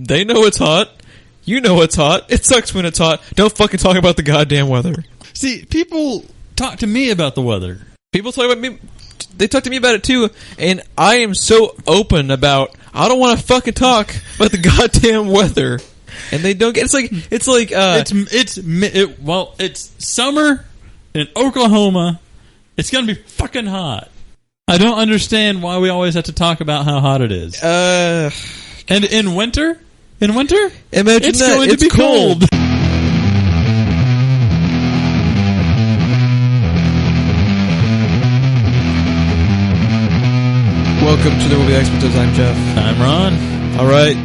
They know it's hot. You know it's hot. It sucks when it's hot. Don't fucking talk about the goddamn weather. See, people talk to me about the weather. People talk about me. They talk to me about it too, and I am so open about. I don't want to fucking talk about the goddamn weather, and they don't get. It's summer in Oklahoma. It's gonna be fucking hot. I don't understand why we always have to talk about how hot it is. And in winter, imagine it's that going it's to be cold. Welcome to the Will Be Experts. I'm Jeff. I'm Ron. All right,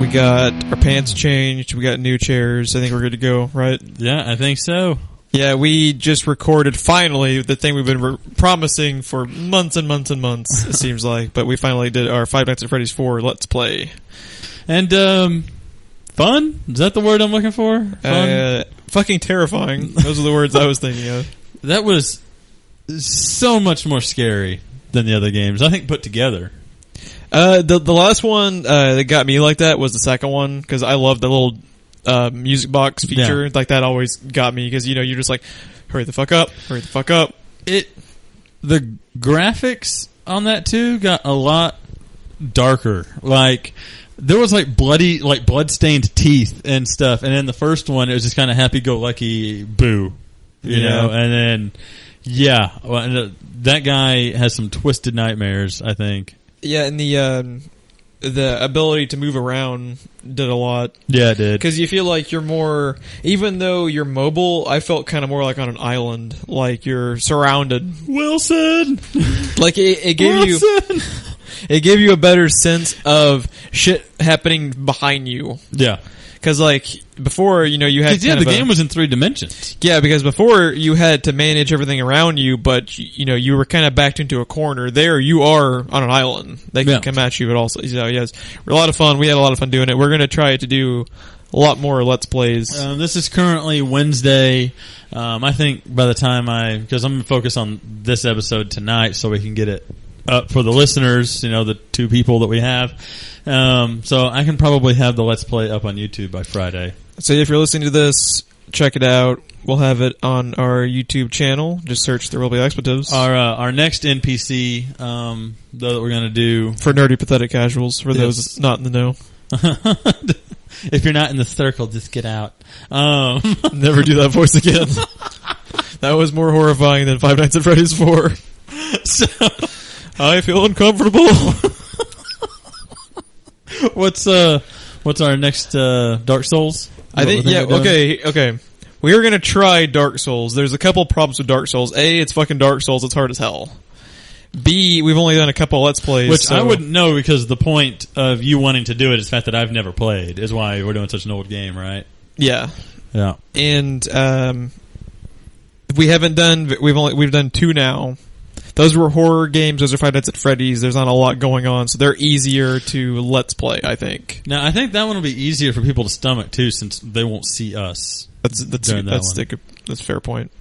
we got our pants changed. We got new chairs. I think we're good to go, right? Yeah, I think so. Yeah, we just recorded finally the thing we've been promising for months and months and months. It seems like, but we finally did our Five Nights at Freddy's 4 Let's Play. And fun? Is that the word I'm looking for? Fun? Fucking terrifying. Those are the words I was thinking of. That was so much more scary than the other games, I think, put together. The last one that got me like that was the second one, because I love the little music box feature. Yeah. Like, that always got me, because, you know, you're just like, hurry the fuck up. The graphics on that, too, got a lot darker. Like, there was, like, blood-stained teeth and stuff, and in the first one, it was just kind of happy-go-lucky boo. You know? And then, yeah, that guy has some twisted nightmares, I think. Yeah, and the ability to move around did a lot. Yeah, it did. Because you feel like you're more, even though you're mobile, I felt kind of more like on an island, like you're surrounded. Wilson! Like it gave Wilson! It gave you a better sense of shit happening behind you. Yeah. Because, like, before, you know, you had the game was in 3 dimensions. Yeah, because before you had to manage everything around you, but, you know, you were kind of backed into a corner. There, you are on an island. They can come at you, but also, you know, yes. A lot of fun. We had a lot of fun doing it. We're going to try to do a lot more Let's Plays. This is currently Wednesday. I think by the time because I'm going to focus on this episode tonight so we can get it up for the listeners, you know, the 2 people that we have. So I can probably have the Let's Play up on YouTube by Friday. So if you're listening to this, check it out. We'll have it on our YouTube channel. Just search The Will Be Expletives. Our next NPC, that we're going to do... For nerdy, pathetic casuals, for those not in the know. If you're not in the circle, just get out. Never do that voice again. That was more horrifying than Five Nights at Freddy's 4. So... I feel uncomfortable. What's our next Dark Souls? I think okay. We are gonna try Dark Souls. There's a couple problems with Dark Souls. A, it's fucking Dark Souls. It's hard as hell. B, we've only done a couple Let's Plays, which I wouldn't know, because the point of you wanting to do it is the fact that I've never played. Is why we're doing such an old game, right? Yeah. And we haven't done. We've done 2 now. Those were horror games. Those are Five Nights at Freddy's. There's not a lot going on, so they're easier to Let's Play, I think. Now, I think that one will be easier for people to stomach, too, since they won't see us. That's a fair point.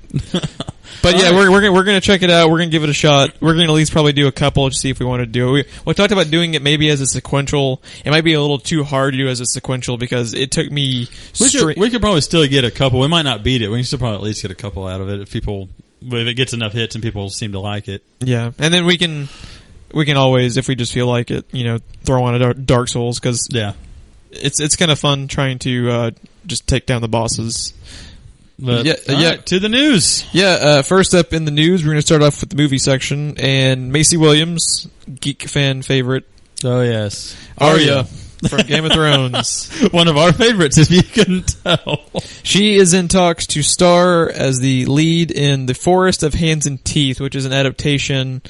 But yeah, we're gonna check it out. We're gonna give it a shot. We're gonna at least probably do a couple to see if we want to do it. We talked about doing it maybe as a sequential. It might be a little too hard to do as a sequential, because it took me... We could probably still get a couple. We might not beat it. We can still probably at least get a couple out of it if it gets enough hits and people seem to like it. Yeah, and then we can always, if we just feel like it, you know, throw on a Dark Souls, because it's kind of fun trying to just take down the bosses. But, right, to the news. Yeah, first up in the news, we're going to start off with the movie section, and Maisie Williams, geek fan favorite. Oh yes, Arya from Game of Thrones. One of our favorites, if you couldn't tell. She is in talks to star as the lead in The Forest of Hands and Teeth, which is an adaptation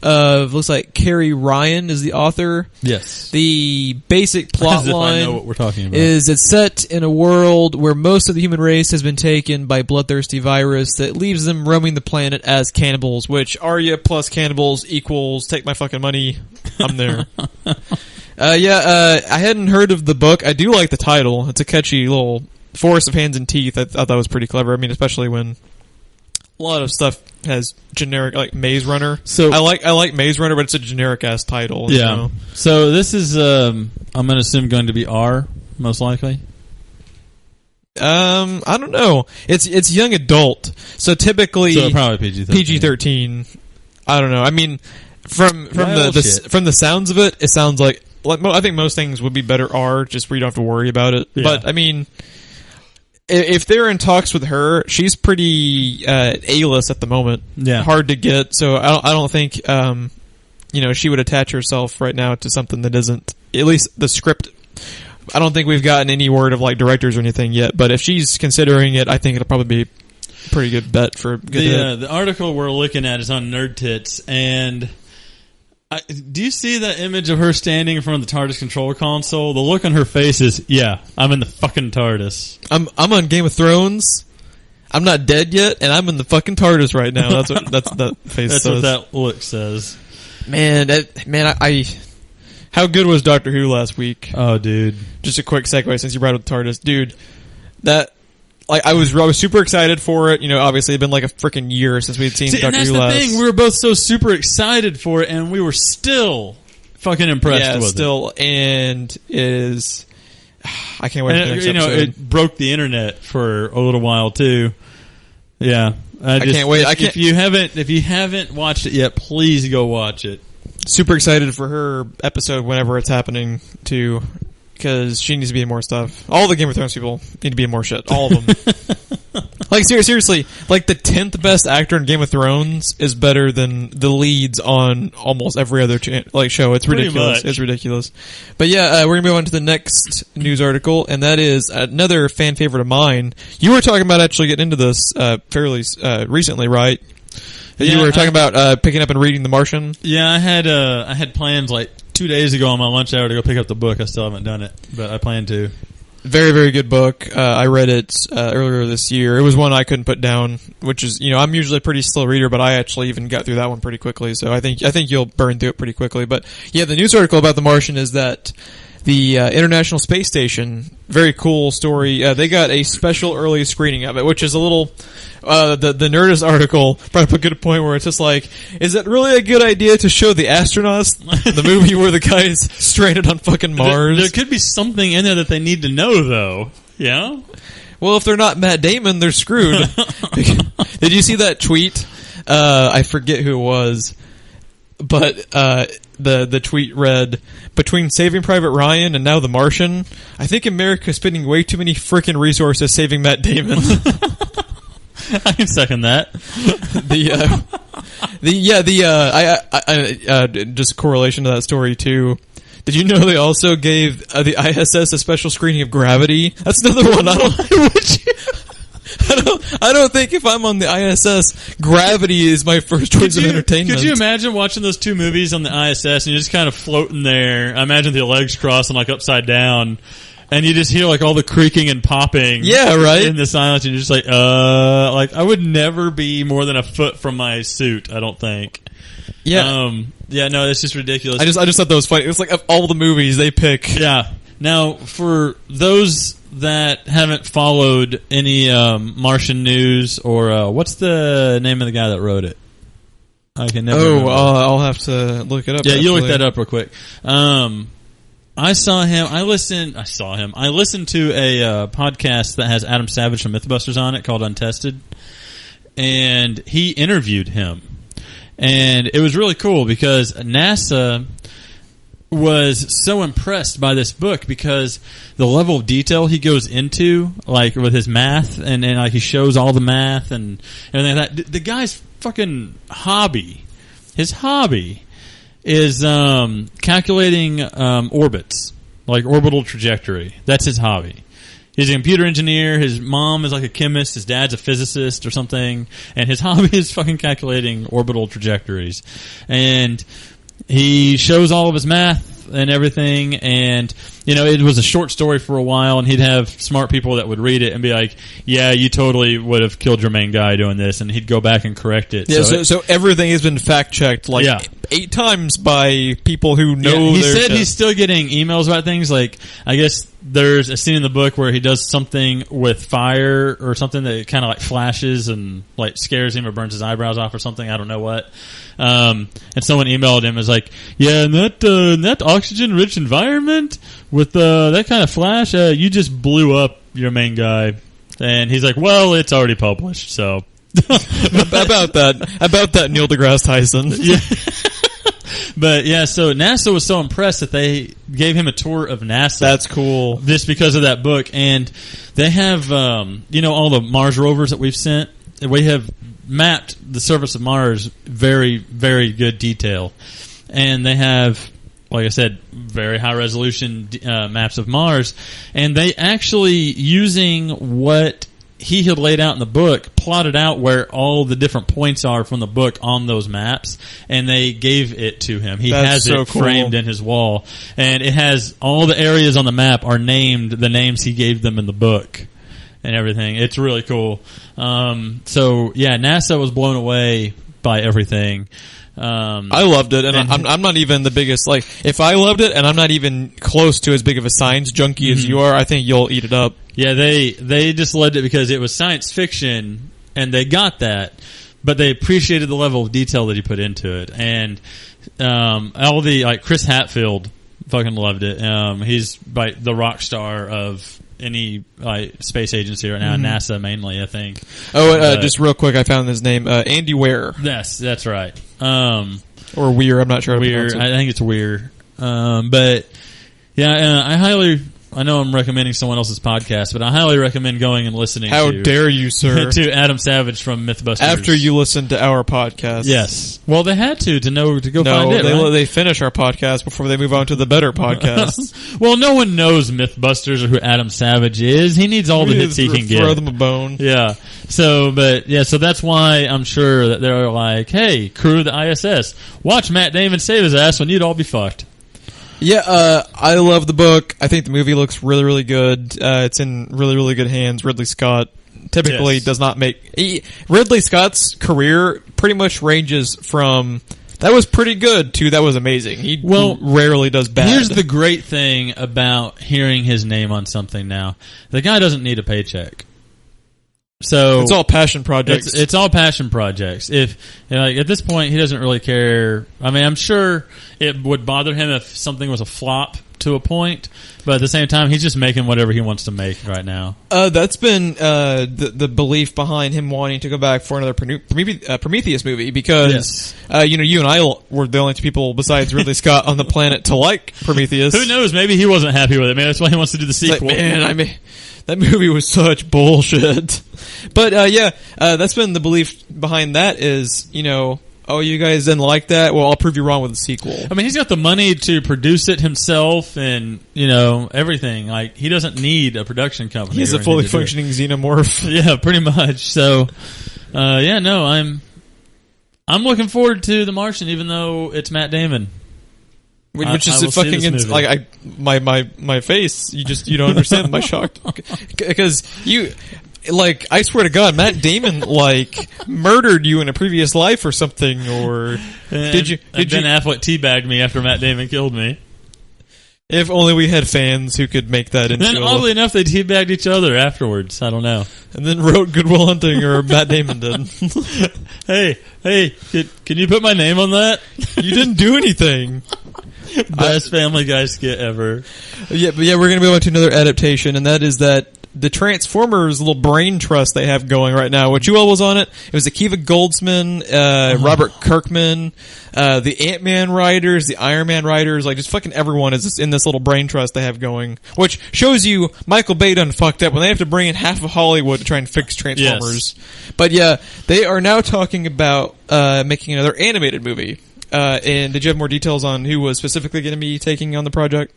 of, looks like Carrie Ryan is the author. Yes. The basic plot line I know what we're talking about. Is it's set in a world where most of the human race has been taken by bloodthirsty virus that leaves them roaming the planet as cannibals, which Arya plus cannibals equals take my fucking money. I'm there. I hadn't heard of the book. I do like the title. It's a catchy little Forest of Hands and Teeth. I thought that was pretty clever. I mean, especially when a lot of stuff has generic, like Maze Runner. So I like Maze Runner, but it's a generic ass title. Yeah. So this is, I'm going to assume, going to be our most likely. I don't know. It's young adult, so typically So probably PG-13. PG-13. I don't know. I mean, from the sounds of it, it sounds like I think most things would be better R, just where you don't have to worry about it. Yeah. But I mean, if they're in talks with her, she's pretty A-list at the moment. Yeah, hard to get. So I don't think she would attach herself right now to something that isn't, at least the script. I don't think we've gotten any word of like directors or anything yet, but if she's considering it, I think it'll probably be a pretty good bet for a good hit. The article we're looking at is on Nerd Tits, and do you see that image of her standing in front of the TARDIS control console? The look on her face is, yeah, I'm in the fucking TARDIS. I'm on Game of Thrones. I'm not dead yet, and I'm in the fucking TARDIS right now. That's what that face That's says. what that look says. Man, I how good was Doctor Who last week? Oh, dude. Just a quick segue since you brought up the TARDIS. Dude, that, like, I was super excited for it. Obviously it'd been like a freaking year since we'd seen Doctor Who last. And that's the thing. We were both so super excited for it, and we were still fucking impressed with it. And it is, I can't wait for the next episode. It broke the internet for a little while, too. Yeah. I can't wait. If you haven't watched it yet, please go watch it. Super excited for her episode whenever it's happening too, because she needs to be in more stuff. All the Game of Thrones people need to be in more shit. All of them. Like seriously, like the 10th best actor in Game of Thrones is better than the leads on almost every other show. It's ridiculous. It's ridiculous. But yeah, we're gonna move on to the next news article, and that is another fan favorite of mine. You were talking about actually getting into this fairly recently, right? You were talking about picking up and reading The Martian. Yeah, I had plans like 2 days ago on my lunch hour to go pick up the book. I still haven't done it, but I plan to. Very, very good book. I read it earlier this year. It was one I couldn't put down, which is, I'm usually a pretty slow reader, but I actually even got through that one pretty quickly. So I think you'll burn through it pretty quickly. But yeah, the news article about The Martian is that the International Space Station, very cool story. They got a special early screening of it, which is a little. The Nerdist article brought up a good point where it's just like, is it really a good idea to show the astronauts the movie where the guy's stranded on fucking Mars? There could be something in there that they need to know, though. Yeah. Well, if they're not Matt Damon, they're screwed. Did you see that tweet? I forget who it was, but the tweet read, "Between Saving Private Ryan and now The Martian, I think America's spending way too many frickin' resources saving Matt Damon." I can second that. Just a correlation to that story too. Did you know they also gave the ISS a special screening of Gravity? That's another one. I don't think if I'm on the ISS, Gravity is my first choice of entertainment. Could you imagine watching those two movies on the ISS and you're just kind of floating there? I imagine the legs crossed and like upside down. And you just hear like all the creaking and popping. Yeah, right. In the silence, and you're just like I would never be more than a foot from my suit. I don't think. Yeah. Yeah. No, it's just ridiculous. I just thought that was funny. It was like of all the movies they pick. Yeah. Now, for those that haven't followed any Martian news or what's the name of the guy that wrote it? I can never. remember. I'll have to look it up. Yeah, you look that up real quick. I saw him. I listened to a podcast that has Adam Savage from Mythbusters on it called Untested, and he interviewed him, and it was really cool because NASA was so impressed by this book because the level of detail he goes into, like with his math, and like he shows all the math and everything like that. The guy's fucking hobby, his hobby, is calculating orbits, like orbital trajectory. That's his hobby. He's a computer engineer. His mom is like a chemist. His dad's a physicist or something. And his hobby is fucking calculating orbital trajectories. And he shows all of his math and everything, and it was a short story for a while, and he'd have smart people that would read it and be like, yeah, you totally would have killed your main guy doing this, and he'd go back and correct it. Yeah, so everything has been fact checked 8 times by people who know. Yeah, he said he's still getting emails about things, like I guess there's a scene in the book where he does something with fire or something that kind of like flashes and like scares him or burns his eyebrows off or something, I don't know what. And someone emailed him, was like, yeah, in that oxygen-rich environment, with that kind of Flash, you just blew up your main guy. And he's like, well, it's already published, so. about that Neil deGrasse Tyson. Yeah. But yeah, so NASA was so impressed that they gave him a tour of NASA. That's cool. Just because of that book. And they have, all the Mars rovers that we've sent. We have mapped the surface of Mars very, very good detail. And they have, like I said, very high resolution maps of Mars. And they actually, using what he had laid out in the book, plotted out where all the different points are from the book on those maps, and they gave it to him. He has it framed in his wall, and it has all the areas on the map are named the names he gave them in the book and everything. It's really cool. So yeah, NASA was blown away by everything. I loved it, and I'm not even the biggest, like, if I loved it and I'm not even close to as big of a science junkie as you are, I think you'll eat it up. Yeah, they just loved it because it was science fiction, and they got that, but they appreciated the level of detail that he put into it. And Chris Hadfield fucking loved it. He's like the rock star of any space agency right now, NASA mainly, I think. Just real quick, I found his name, Andy Weir. Yes, that's right. Or Weir, I'm not sure how to pronounce it. I think it's Weir. But yeah, I know I'm recommending someone else's podcast, but I highly recommend going and listening How dare you, sir? to Adam Savage from Mythbusters. After you listen to our podcast. Yes. Well, they had to go find it, right? Right? They finish our podcast before they move on to the better podcast. Well, no one knows Mythbusters or who Adam Savage is. He needs all the hits he can get. Throw them a bone. Yeah. So that's why I'm sure that they're like, hey, crew of the ISS, watch Matt Damon save his ass when you'd all be fucked. Yeah, I love the book. I think the movie looks really, really good. It's in really, really good hands. Ridley Scott typically does not make... Ridley Scott's career pretty much ranges from, that was pretty good, to that was amazing. He rarely does bad. Here's the great thing about hearing his name on something now. The guy doesn't need a paycheck. So it's all passion projects. It's all passion projects. If at this point he doesn't really care. I mean, I'm sure it would bother him if something was a flop to a point, but at the same time, he's just making whatever he wants to make right now. That's been the belief behind him wanting to go back for another Prometheus movie, because you and I were the only two people besides Ridley Scott on the planet to like Prometheus. Who knows? Maybe he wasn't happy with it. Maybe that's why he wants to do the sequel. That movie was such bullshit. But that's been the belief behind that is, you guys didn't like that? Well, I'll prove you wrong with the sequel. I mean, he's got the money to produce it himself and, everything. Like, he doesn't need a production company. He's a fully functioning xenomorph. Yeah, pretty much. So, I'm looking forward to The Martian, even though it's Matt Damon. Which is fucking my face. You don't understand my shock, because I swear to God, Matt Damon murdered you in a previous life or something, or did you? Ben Affleck teabagged me after Matt Damon killed me. If only we had fans who could make that into. And then, oddly enough, they teabagged each other afterwards. I don't know. And then wrote Good Will Hunting, or Matt Damon did. Hey, can you put my name on that? You didn't do anything. Best Family Guy skit ever. Yeah, we're going to move on to another adaptation, and that is that the Transformers little brain trust they have going right now. What you all was on it? It was Akiva Goldsman, Robert Kirkman, the Ant-Man writers, the Iron Man writers, just fucking everyone is in this little brain trust they have going, which shows you Michael Bay done fucked up when they have to bring in half of Hollywood to try and fix Transformers. Yes. But yeah, they are now talking about making another animated movie. And did you have more details on who was specifically going to be taking on the project?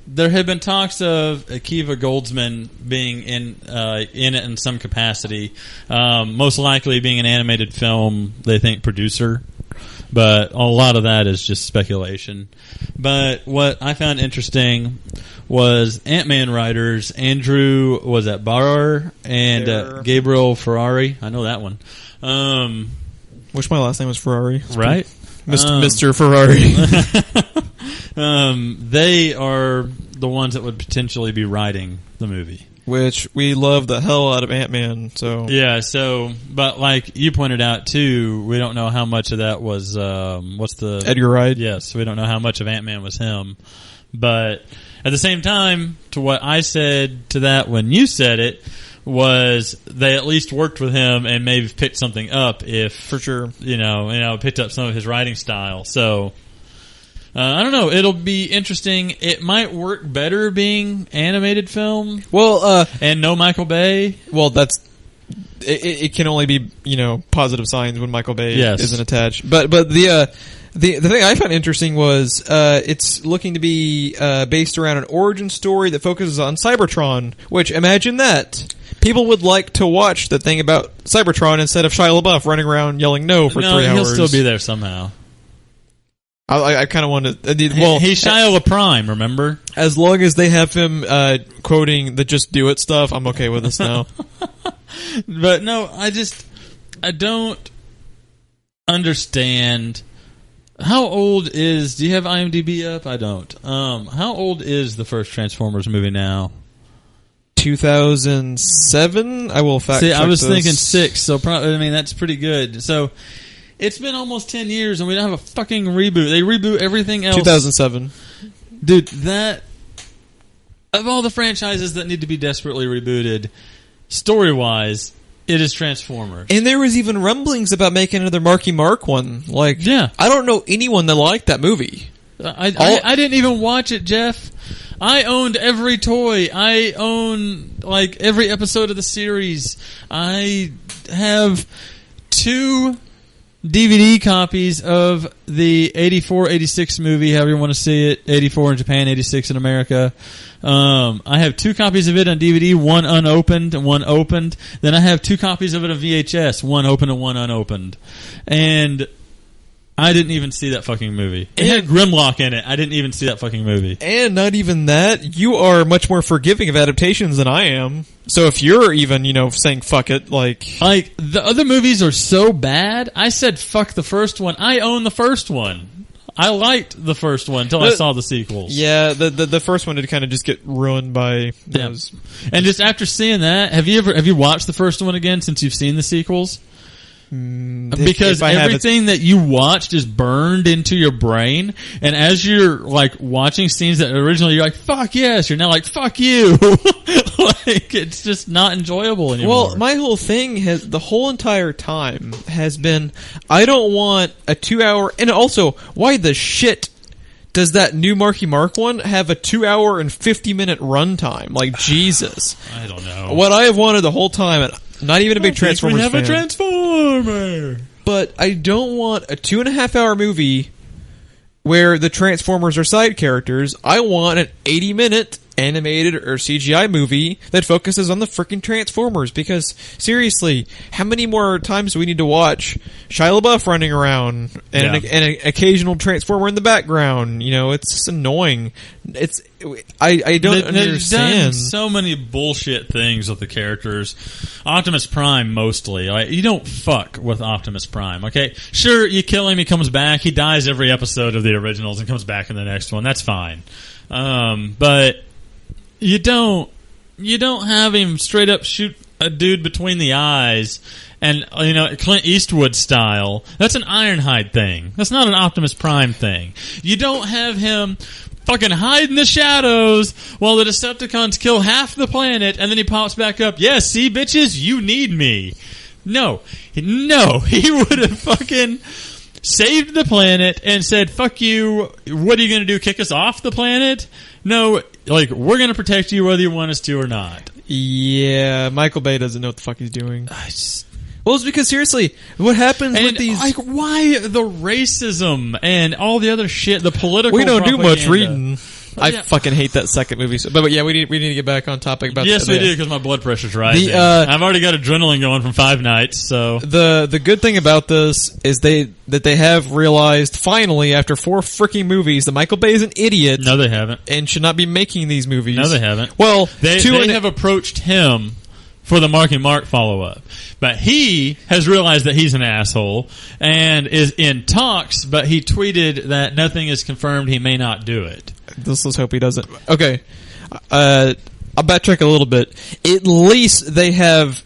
There had been talks of Akiva Goldsman being in it in some capacity. Most likely being an animated film, they think producer. But a lot of that is just speculation. But what I found interesting was Ant-Man writers Andrew Barr and Gabriel Ferrari. I know that one. Wish my last name was Ferrari. Right? Mr. Ferrari. They are the ones that would potentially be writing the movie. Which we love the hell out of Ant-Man, so... Yeah, but like you pointed out too, we don't know how much of that was, Edgar Wright? Yes, we don't know how much of Ant-Man was him. But at the same time, to what I said to that when you said it, was they at least worked with him and maybe picked something up if, for sure, picked up some of his writing style. So I don't know. It'll be interesting. It might work better being animated film. Well, and no Michael Bay. Well, it can only be positive signs when Michael Bay isn't attached. But the thing I found interesting was it's looking to be based around an origin story that focuses on Cybertron. Which, imagine that. People would like to watch the thing about Cybertron instead of Shia LaBeouf running around yelling no for 3 hours. He'll still be there somehow. I kind of want to... he's Shia LaPrime, remember? As long as they have him quoting the Just Do It stuff, I'm okay with this now. But no, I don't understand... How old is... Do you have IMDb up? I don't. How old is the first Transformers movie now? 2007? I will fact check I was this. thinking 6, so probably, that's pretty good. So, it's been almost 10 years and we don't have a fucking reboot. They reboot everything else. 2007. Dude, of all the franchises that need to be desperately rebooted, story-wise, it is Transformers. And there was even rumblings about making another Marky Mark one. I don't know anyone that liked that movie. I didn't even watch it, Jeff. I owned every toy. I own, every episode of the series. I have 2 DVD copies of the 84-86 movie, however you want to see it. 84 in Japan, 86 in America. I have 2 copies of it on DVD, one unopened and one opened. Then I have 2 copies of it on VHS, one open and one unopened. And I didn't even see that fucking movie. It had Grimlock in it. I didn't even see that fucking movie. And not even that, you are much more forgiving of adaptations than I am. So if you're even, saying fuck it, the other movies are so bad, I said fuck the first one. I own the first one. I liked the first one until I saw the sequels. Yeah, the first one did kind of just get ruined by those. And just after seeing that, have you watched the first one again since you've seen the sequels? Because everything that you watched is burned into your brain, and as you're watching scenes that originally you're like, fuck yes, you're now like, fuck you. It's just not enjoyable anymore. Well, my whole thing the whole entire time has been, I don't want a 2-hour, and also, why the shit does that new Marky Mark one have a 2-hour and 50-minute runtime? Jesus. I don't know. What I have wanted the whole time, and not even a big Transformers fan. We have a Transformer! But I don't want a 2.5-hour movie where the Transformers are side characters. I want an 80-minute animated or CGI movie that focuses on the freaking Transformers. Because, seriously, how many more times do we need to watch Shia LaBeouf running around and an occasional Transformer in the background? It's just annoying. I don't understand. They've done so many bullshit things with the characters. Optimus Prime, mostly. You don't fuck with Optimus Prime, okay? Sure, you kill him, he comes back, he dies every episode of the originals and comes back in the next one. That's fine. But you don't have him straight up shoot a dude between the eyes and, Clint Eastwood style. That's an Ironhide thing. That's not an Optimus Prime thing. You don't have him fucking hide in the shadows while the Decepticons kill half the planet and then he pops back up. Yeah, see, bitches, you need me. No, he would have fucking saved the planet and said, fuck you, what are you going to do, kick us off the planet? No, we're going to protect you whether you want us to or not. Yeah, Michael Bay doesn't know what the fuck he's doing. Well, it's because, seriously, what happens with these... why the racism and all the other shit, the political We don't propaganda. do much reading. I fucking hate that second movie. But yeah, we need to get back on topic about Yes, we do, because my blood pressure's rising. I've already got adrenaline going from 5 nights, so... The good thing about this is that they have realized, finally, after 4 freaking movies, that Michael Bay is an idiot. No, they haven't. And should not be making these movies. No, they haven't. Well, they have approached him for the Marky Mark follow-up. But he has realized that he's an asshole and is in talks, but he tweeted that nothing is confirmed, he may not do it. Let's hope he doesn't. Okay. I'll backtrack a little bit. At least they have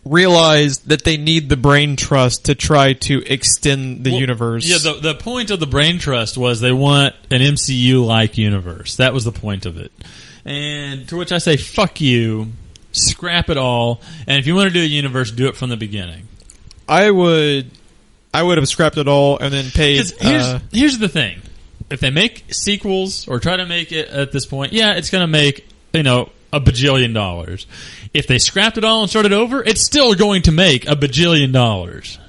realized that they need the brain trust to try to extend the universe. Yeah, the point of the brain trust was they want an MCU-like universe. That was the point of it. And to which I say, fuck you, scrap it all, and if you want to do a universe, do it from the beginning. I would have scrapped it all and then paid... Here's the thing. If they make sequels or try to make it at this point, yeah, it's going to make, $1 bajillion. If they scrapped it all and started over, it's still going to make $1 bajillion.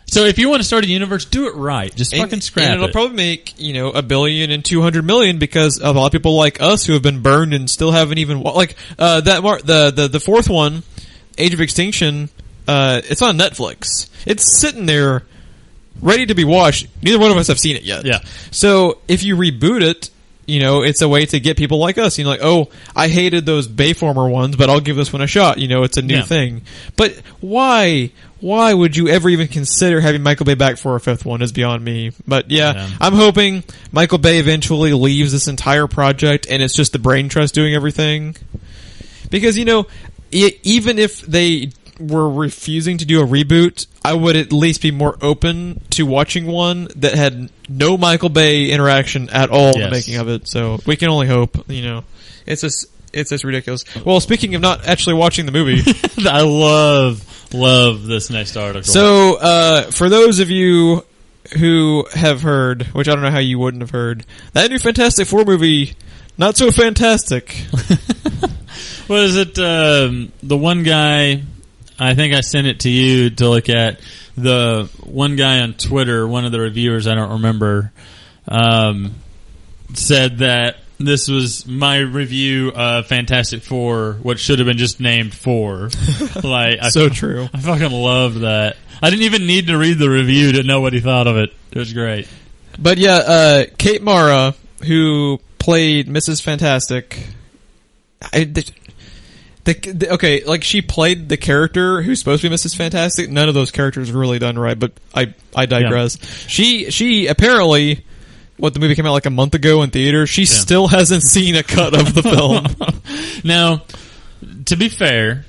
So if you want to start a universe, do it right. Just fucking scrap it. And it'll probably make, $1 billion and $200 million because a lot of people like us who have been burned and still haven't even the fourth one, Age of Extinction, it's on Netflix. It's sitting there ready to be watched. Neither one of us have seen it yet. Yeah. So if you reboot it, it's a way to get people like us. I hated those Bayformer ones, but I'll give this one a shot. It's a new thing. But why? Why would you ever even consider having Michael Bay back for a fifth one is beyond me. But yeah, I'm hoping Michael Bay eventually leaves this entire project and it's just the brain trust doing everything. Because, even if they were refusing to do a reboot, I would at least be more open to watching one that had no Michael Bay interaction at all in the making of it. So we can only hope, It's just ridiculous. Well, speaking of not actually watching the movie, I love this next article. So, for those of you who have heard, which I don't know how you wouldn't have heard, that new Fantastic Four movie, not so fantastic. What is it? The one guy, I think I sent it to you to look at. The one guy on Twitter, one of the reviewers, I don't remember, said that this was my review of Fantastic Four, what should have been just named Four. True. I fucking loved that. I didn't even need to read the review to know what he thought of it. It was great. But yeah, Kate Mara, who played Mrs. Fantastic, she played the character who's supposed to be Mrs. Fantastic. None of those characters were really done right, but I digress. Yeah. She apparently, the movie came out like a month ago in theater, she still hasn't seen a cut of the film. Now, to be fair,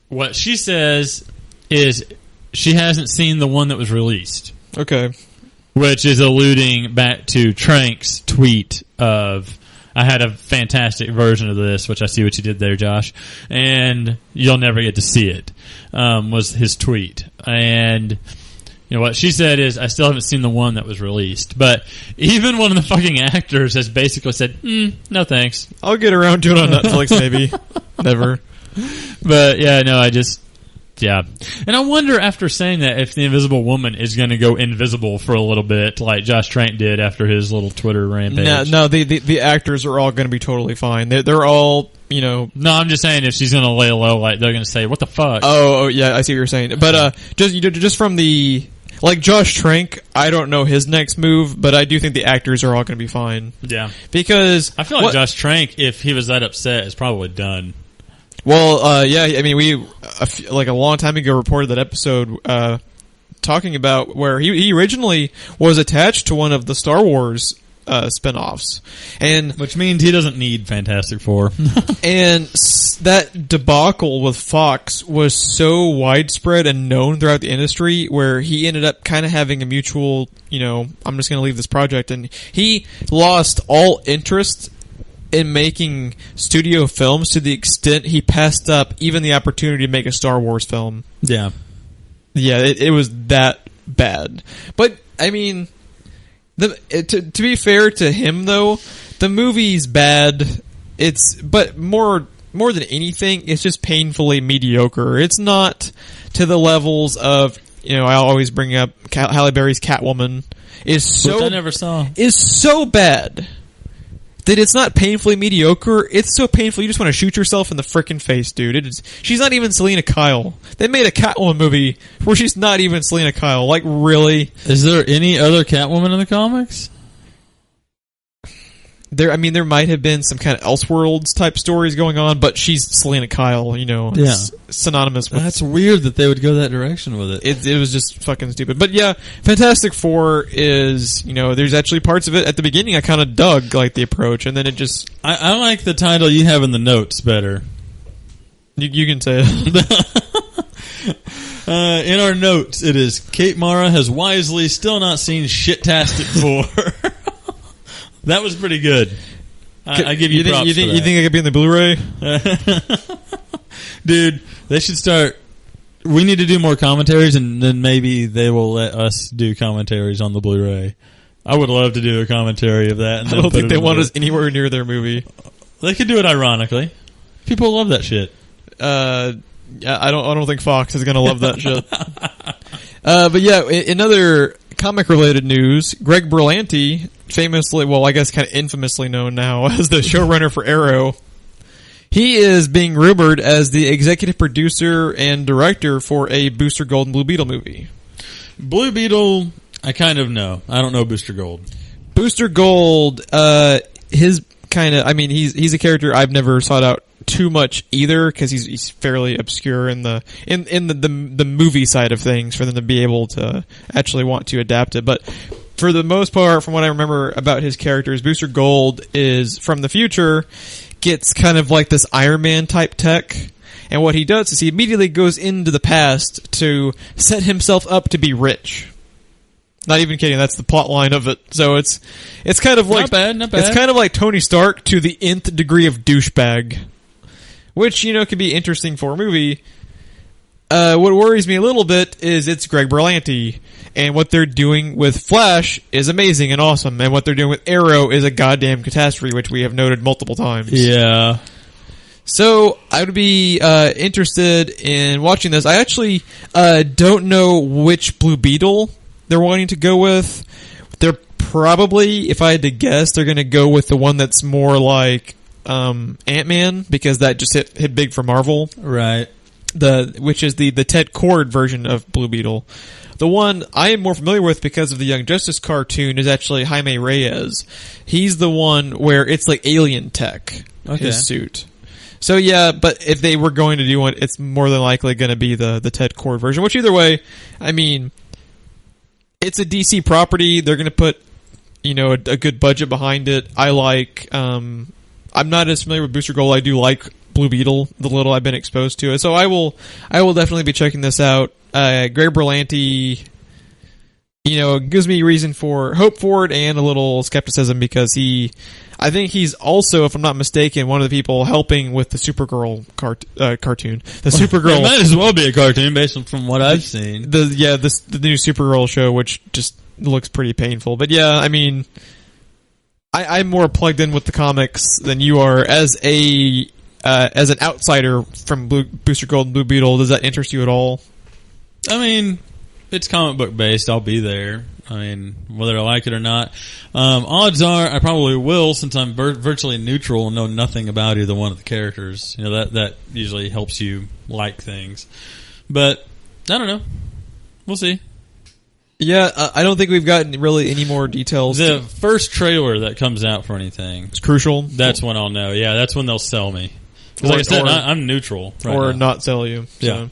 what she says is she hasn't seen the one that was released. Okay. Which is alluding back to Trank's tweet of, I had a fantastic version of this, which I see what you did there, Josh, and you'll never get to see it, was his tweet. And what she said is, I still haven't seen the one that was released. But even one of the fucking actors has basically said, no thanks. I'll get around to it on Netflix, maybe. Never. But yeah, no, yeah. And I wonder, after saying that, if the Invisible Woman is going to go invisible for a little bit, like Josh Trank did after his little Twitter rampage. No, the actors are all going to be totally fine. They're all, No, I'm just saying if she's going to lay low, like they're going to say, what the fuck? Oh, yeah, I see what you're saying. But just from the... Like Josh Trank, I don't know his next move, but I do think the actors are all going to be fine. Yeah. Because... I feel like Josh Trank, if he was that upset, is probably done. Well, yeah, I mean, we, a long time ago, reported that episode, talking about where he originally was attached to one of the Star Wars, spin-offs. Which means he doesn't need Fantastic Four. And that debacle with Fox was so widespread and known throughout the industry where he ended up kind of having a mutual, I'm just going to leave this project. And he lost all interest in making studio films to the extent he passed up even the opportunity to make a Star Wars film. Yeah. Yeah, it was that bad. But, I mean, to be fair to him, though, the movie's bad. But more than anything, it's just painfully mediocre. It's not to the levels of, I always bring up Halle Berry's Catwoman. Which I never saw. Is so bad that it's not painfully mediocre. It's so painful you just want to shoot yourself in the frickin' face, dude. She's not even Selena Kyle. They made a Catwoman movie where she's not even Selena Kyle. Like, really? Is there any other Catwoman in the comics? There might have been some kind of Elseworlds type stories going on, but she's Selena Kyle, It's synonymous with... That's weird that they would go that direction with it. It was just fucking stupid. But yeah, Fantastic Four is, there's actually parts of it at the beginning I kind of dug, the approach, and then it just... I like the title you have in the notes better. You can say it. In our notes, it is Kate Mara has wisely still not seen Shit-tastic 4. That was pretty good. I give you props for that. You think I could be in the Blu-ray? Dude, they should start... We need to do more commentaries, and then maybe they will let us do commentaries on the Blu-ray. I would love to do a commentary of that. And I don't think they want us anywhere near their movie. They could do it ironically. People love that shit. Yeah, I don't think Fox is going to love that shit. But yeah, in other comic-related news, Greg Berlanti, famously, well, I guess kind of infamously known now as the showrunner for Arrow, he is being rumored as the executive producer and director for a Booster Gold and Blue Beetle movie. Blue Beetle, I kind of know. I don't know Booster Gold. Booster Gold, his kind of, I mean, he's a character I've never sought out too much either, because he's fairly obscure in the movie side of things for them to be able to actually want to adapt it. But for the most part, from what I remember about his characters, Booster Gold is from the future, gets kind of like this Iron Man type tech, and what he does is he immediately goes into the past to set himself up to be rich. Not even kidding, that's the plot line of it. So it's kind of like not bad. It's kind of like Tony Stark to the nth degree of douchebag, which, you know, can be interesting for a movie. What worries me a little bit is it's Greg Berlanti, and what they're doing with Flash is amazing and awesome, and what they're doing with Arrow is a goddamn catastrophe, which we have noted multiple times. Yeah. So I would be interested in watching this. I actually don't know which Blue Beetle they're wanting to go with. They're probably, if I had to guess, they're going to go with the one that's more like Ant-Man, because that just hit big for Marvel. Right. Which is the Ted Kord version of Blue Beetle. The one I am more familiar with because of the Young Justice cartoon is actually Jaime Reyes. He's the one where it's like alien tech, his suit. So yeah, but if they were going to do one, it's more than likely going to be the Ted Kord version, which either way, I mean, it's a DC property. They're going to put, you know, a good budget behind it. I like, I'm not as familiar with Booster Gold. I do like Blue Beetle, the little I've been exposed to it. So I will definitely be checking this out. Greg Berlanti, you know, gives me reason for hope for it and a little skepticism, because I think he's also, if I'm not mistaken, one of the people helping with the Supergirl cartoon. The Supergirl. It might as well be a cartoon based on from what I've seen. The new Supergirl show, which just looks pretty painful. But yeah, I mean, I'm more plugged in with the comics than you are as an outsider from Booster Gold and Blue Beetle. Does that interest you at all? I mean, it's comic book based. I'll be there. I mean, whether I like it or not. Odds are I probably will, since I'm virtually neutral and know nothing about either one of the characters. You know, that usually helps you like things. But, I don't know. We'll see. Yeah, I don't think we've gotten really any more details. The first trailer that comes out for anything. It's crucial. That's when I'll know. Yeah, that's when they'll sell me. Like I said, I'm neutral. Right or now. Not sell you. So. Yeah.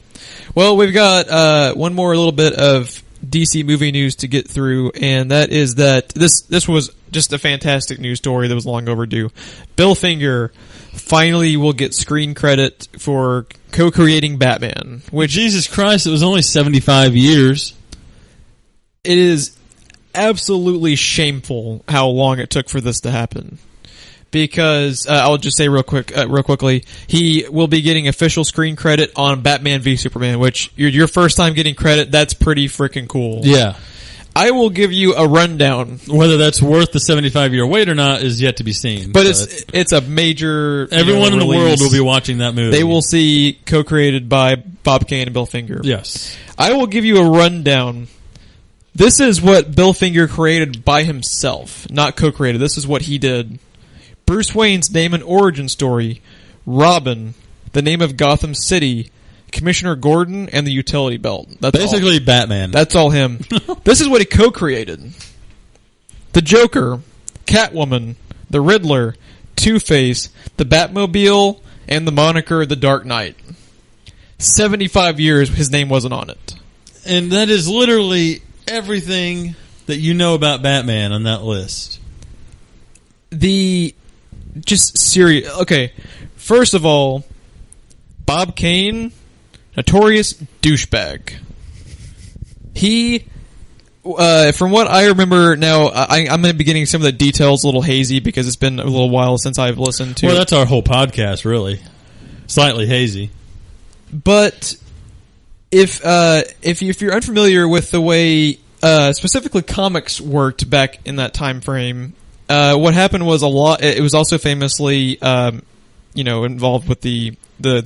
Well, we've got one more little bit of DC movie news to get through, and that is that this was just a fantastic news story that was long overdue. Bill Finger finally will get screen credit for co-creating Batman. Which, Jesus Christ, it was only 75 years. It is absolutely shameful how long it took for this to happen. Because I'll just say real quickly, he will be getting official screen credit on Batman v Superman, which your first time getting credit. That's pretty freaking cool. Yeah, I will give you a rundown. Whether that's worth the 75-year wait or not is yet to be seen. But it's a major. Everyone in the world will be watching that movie. They will see co-created by Bob Kane and Bill Finger. Yes, I will give you a rundown. This is what Bill Finger created by himself, not co-created. This is what he did. Bruce Wayne's name and origin story, Robin, the name of Gotham City, Commissioner Gordon, and the utility belt. That's basically all. Batman. That's all him. This is what he co-created. The Joker, Catwoman, the Riddler, Two-Face, the Batmobile, and the moniker The Dark Knight. 75 years his name wasn't on it. And that is literally everything that you know about Batman on that list. Okay, first of all, Bob Kane, notorious douchebag. He, from what I remember now, I'm going to be getting some of the details a little hazy because it's been a little while since I've listened to. Well, that's our whole podcast, really. Slightly hazy. But if you're unfamiliar with the way specifically comics worked back in that time frame, what happened was it was also famously involved with the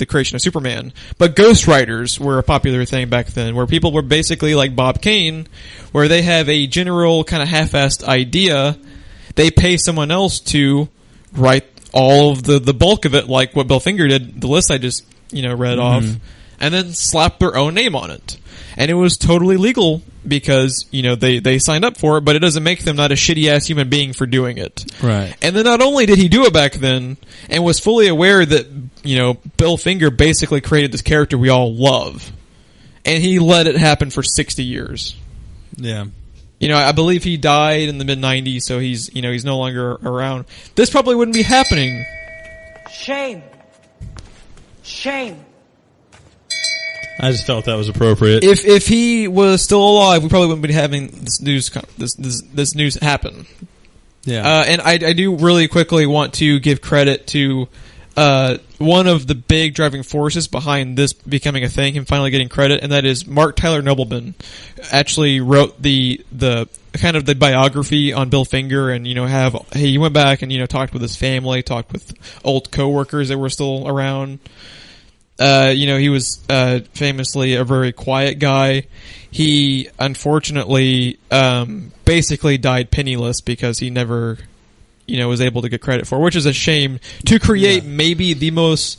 creation of Superman. But ghostwriters were a popular thing back then, where people were basically like Bob Kane, where they have a general kind of half-assed idea, they pay someone else to write all of the bulk of it, like what Bill Finger did, the list I just read off, and then slap their own name on it. And it was totally legal because, they signed up for it, but it doesn't make them not a shitty-ass human being for doing it. Right. And then not only did he do it back then, and was fully aware that, Bill Finger basically created this character we all love, and he let it happen for 60 years. Yeah. I believe he died in the mid-90s, so he's no longer around. This probably wouldn't be happening. Shame. I just felt that was appropriate. If he was still alive, we probably wouldn't be having this news happen. Yeah. And I do really quickly want to give credit to one of the big driving forces behind this becoming a thing, him finally getting credit, and that is Mark Tyler Nobleman. Actually wrote the kind of the biography on Bill Finger, and he went back and talked with his family, talked with old coworkers that were still around. He was famously a very quiet guy. He unfortunately basically died penniless because he never was able to get credit for, which is a shame, to create maybe the most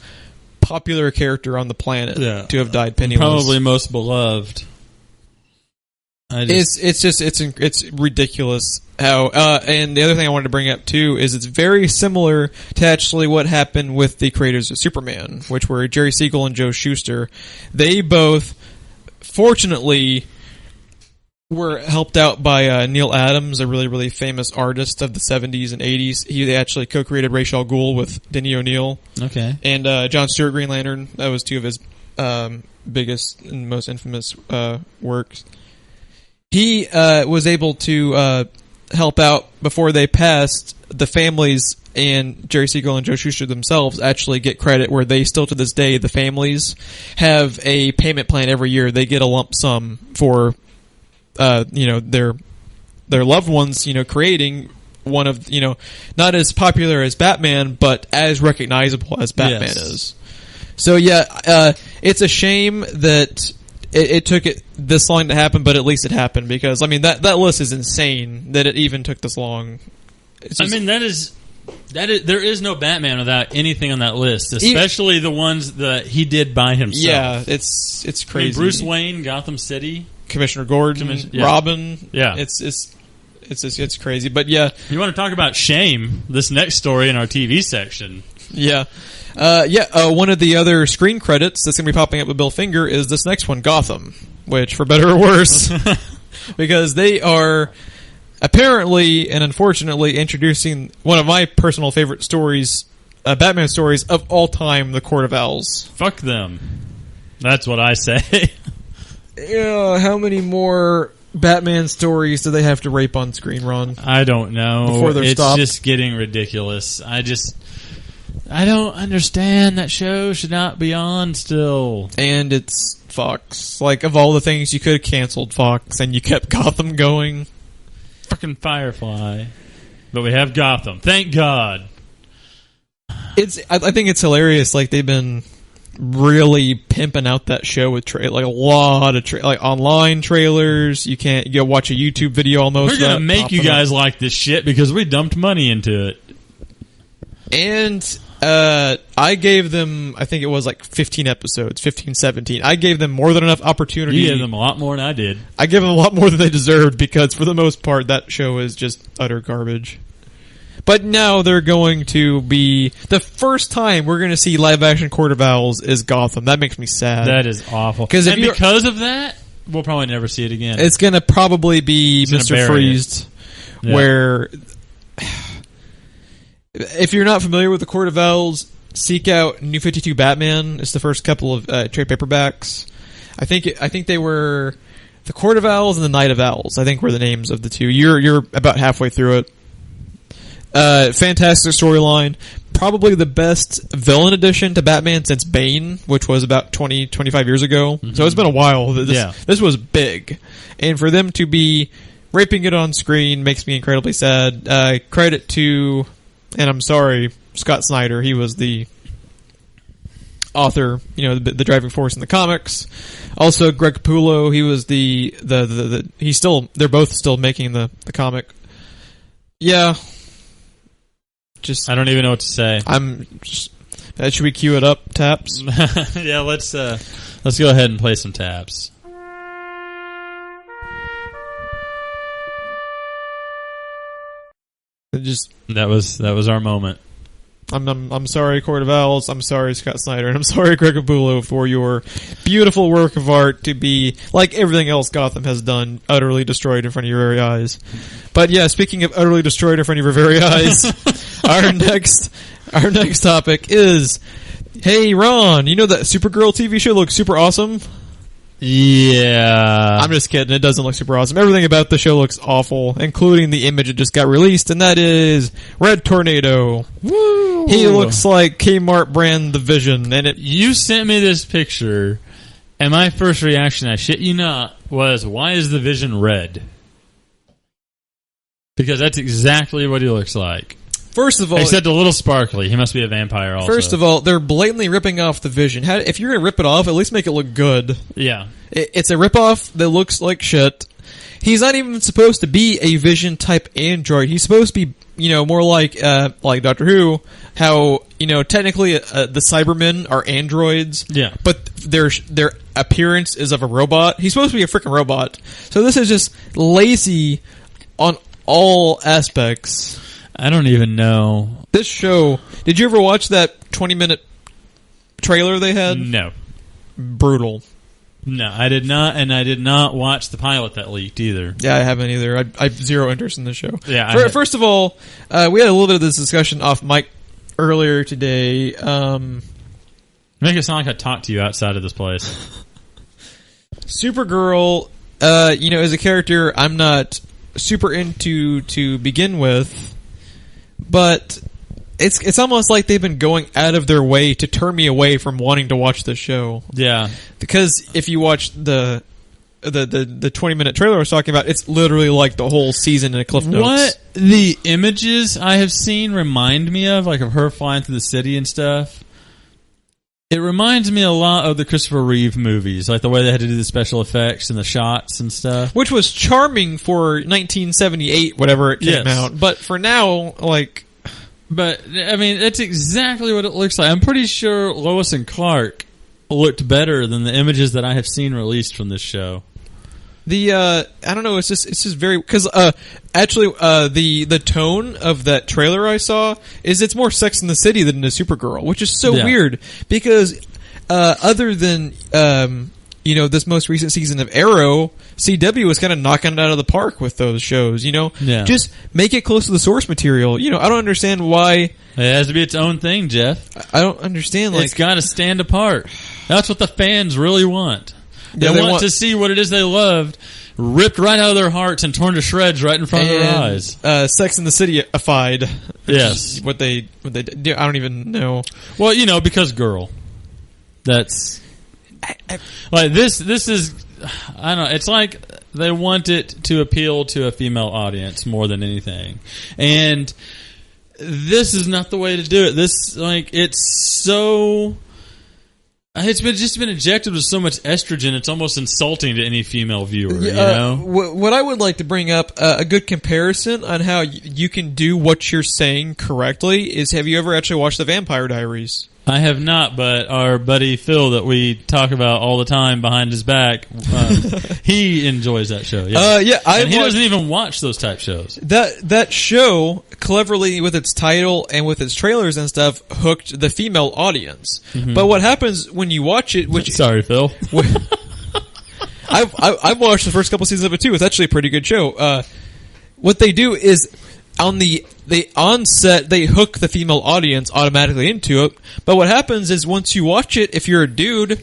popular character on the planet to have died penniless. Probably most beloved. It's ridiculous how and the other thing I wanted to bring up too is it's very similar to actually what happened with the creators of Superman, which were Jerry Siegel and Joe Shuster. They both fortunately were helped out by Neil Adams, a really, really famous artist of the 70s and 80s. He actually co-created Ra's al Ghul with Denny O'Neil. Okay. And John Stewart Green Lantern. That was two of his biggest and most infamous works. He was able to help out before they passed. The families and Jerry Siegel and Joe Shuster themselves actually get credit, where they still to this day, the families have a payment plan every year. They get a lump sum for their loved ones, creating one of, not as popular as Batman, but as recognizable as Batman is. So it's a shame that it took it this long to happen, but at least it happened, because that list is insane that it even took this long. There is no Batman without anything on that list, especially the ones that he did by himself. Yeah, it's crazy. Bruce Wayne, Gotham City, Commissioner Gordon, Robin. Yeah, it's crazy. But yeah, you want to talk about shame? This next story in our TV section. Yeah. One of the other screen credits that's going to be popping up with Bill Finger is this next one, Gotham, which, for better or worse, because they are apparently and unfortunately introducing one of my personal favorite stories, Batman stories of all time, The Court of Owls. Fuck them. That's what I say. How many more Batman stories do they have to rape on screen, Ron? I don't know. Before they're stopped? It's just getting ridiculous. I don't understand. That show should not be on still. And it's Fox. Like, of all the things you could have canceled Fox, and you kept Gotham going. Fucking Firefly. But we have Gotham. Thank God. I think it's hilarious. Like, they've been really pimping out that show with a lot of online trailers. You go watch a YouTube video almost. We're gonna make you guys like this shit because we dumped money into it. And I gave them, I think it was like 15 episodes, 15, 17. I gave them more than enough opportunity. You gave them a lot more than I did. I gave them a lot more than they deserved, because for the most part, that show is just utter garbage. But now they're going to be, the first time we're going to see live action Court of Owls is Gotham. That makes me sad. That is awful. Because of that, we'll probably never see it again. It's going to probably be Mr. Freeze, where if you're not familiar with the Court of Owls, seek out New 52 Batman. It's the first couple of trade paperbacks. I think they were The Court of Owls and the Night of Owls, I think, were the names of the two. You're about halfway through it. Fantastic storyline. Probably the best villain addition to Batman since Bane, which was about 25 years ago. Mm-hmm. So it's been a while. This was big. And for them to be raping it on screen makes me incredibly sad. Credit to, and I'm sorry, Scott Snyder. He was the author, the driving force in the comics. Also, Greg Capullo. He was they're both still making the comic. Yeah. I don't even know what to say. Should we cue it up, Taps? Yeah, let's go ahead and play some Taps. That was our moment. I'm sorry, Court of Owls. I'm sorry, Scott Snyder, and I'm sorry, Greg Capullo, for your beautiful work of art to be, like everything else Gotham has done, utterly destroyed in front of your very eyes. But yeah, speaking of utterly destroyed in front of your very eyes, our next topic is, hey Ron, you know that Supergirl TV show looks super awesome? Yeah. I'm just kidding. It doesn't look super awesome. Everything about the show looks awful, including the image that just got released, and that is Red Tornado. Woo! He looks like Kmart brand The Vision, and you sent me this picture, and my first reaction, I shit you not, was, why is the Vision red? Because that's exactly what he looks like. First of all, except a little sparkly. He must be a vampire also. First of all, they're blatantly ripping off the Vision. If you're going to rip it off, at least make it look good. Yeah. It's a rip-off that looks like shit. He's not even supposed to be a Vision type android. He's supposed to be, more like Doctor Who, how, technically the Cybermen are androids. Yeah. But their appearance is of a robot. He's supposed to be a freaking robot. So this is just lazy on all aspects. I don't even know. This show, did you ever watch that 20-minute trailer they had? No. Brutal. No, I did not, and I did not watch the pilot that leaked either. Yeah, I haven't either. I have zero interest in the show. Yeah. First of all, we had a little bit of this discussion off mic earlier today. Make it sound like I talked to you outside of this place. Supergirl, as a character, I'm not super into to begin with. But it's almost like they've been going out of their way to turn me away from wanting to watch the show. Yeah. Because if you watch the 20-minute trailer I was talking about, it's literally like the whole season in a Cliff Notes. What the images I have seen remind me of her flying through the city and stuff, it reminds me a lot of the Christopher Reeve movies, like the way they had to do the special effects and the shots and stuff. Which was charming for 1978, whatever it came out. But for now, But, I mean, that's exactly what it looks like. I'm pretty sure Lois and Clark looked better than the images that I have seen released from this show. I don't know, it's just very, because, actually, the tone of that trailer I saw is it's more Sex in the City than the Supergirl, which is so weird, because, other than, this most recent season of Arrow, CW was kind of knocking it out of the park with those shows, Yeah. Just make it close to the source material. I don't understand why. It has to be its own thing, Jeff. I don't understand, it's got to stand apart. That's what the fans really want. They want to see what it is they loved ripped right out of their hearts and torn to shreds right in front of their eyes. Sex in the City-ified. Yes. What they do. I don't even know. Well, because girl. That's... like, this is... I don't know. It's like they want it to appeal to a female audience more than anything. And this is not the way to do it. It's so... It's been injected with so much estrogen, it's almost insulting to any female viewer, What I would like to bring up, a good comparison on how you can do what you're saying correctly is, have you ever actually watched The Vampire Diaries? I have not, but our buddy Phil that we talk about all the time behind his back, he enjoys that show. Yeah, and he doesn't even watch those type shows. That show, cleverly with its title and with its trailers and stuff, hooked the female audience. Mm-hmm. But what happens when you watch it? Sorry, Phil. I've watched the first couple seasons of it too. It's actually a pretty good show. What they do is, on the onset, they hook the female audience automatically into it. But what happens is, once you watch it, if you're a dude,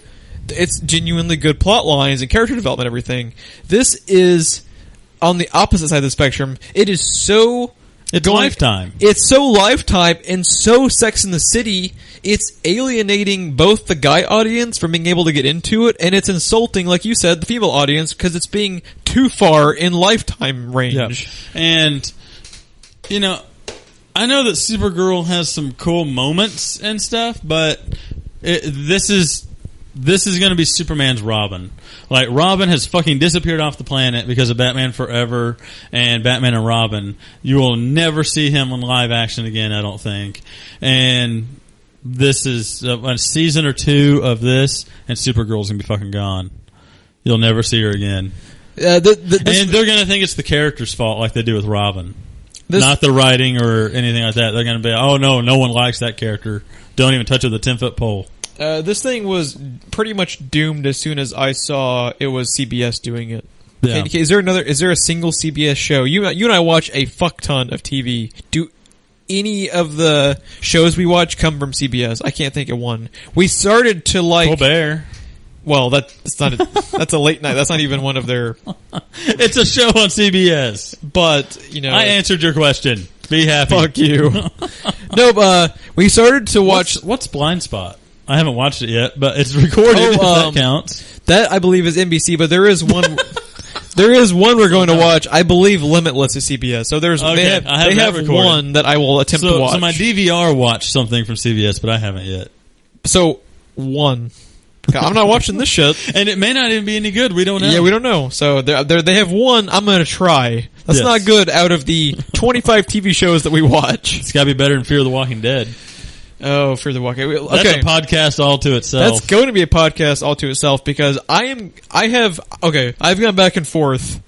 it's genuinely good plot lines and character development, and everything. This is on the opposite side of the spectrum. It is so... It's Lifetime. It's so Lifetime and so Sex and the City. It's alienating both the guy audience from being able to get into it, and it's insulting, like you said, the female audience, because it's being too far in Lifetime range. Yep. And, you know, I know that Supergirl has some cool moments and stuff, but this is going to be Superman's Robin. Like, Robin has fucking disappeared off the planet because of Batman Forever and Batman and Robin. You will never see him in live action again, I don't think. And this is a season or two of this, and Supergirl's going to be fucking gone. You'll never see her again. And they're going to think it's the character's fault, like they do with Robin. Not the writing or anything like that. They're going to be, oh no one likes that character. Don't even touch it with a 10-foot pole. This thing was pretty much doomed as soon as I saw it was CBS doing it. Yeah. Okay, is there a single CBS show? You and I watch a fuck ton of TV. Do any of the shows we watch come from CBS? I can't think of one. We started to like Colbert. Well, that's not. That's a late night. That's not even one of their. It's a show on CBS. But, you know, I answered your question. Be happy. Fuck you. No, we started to watch. What's Blind Spot? I haven't watched it yet, but it's recorded. If that counts. That I believe is NBC, but there is one. There is one we're going to watch. I believe Limitless is CBS. So there's okay, they have one that I will attempt to watch. So my DVR watched something from CBS, but I haven't yet. So one. I'm not watching this shit. And it may not even be any good. We don't know. Yeah, we don't know. So they have one I'm going to try. That's not good out of the 25 TV shows that we watch. It's got to be better than Fear the Walking Dead. Oh, Fear the Walking Dead. Okay. That's a podcast all to itself. That's going to be a podcast all to itself because I've gone back and forth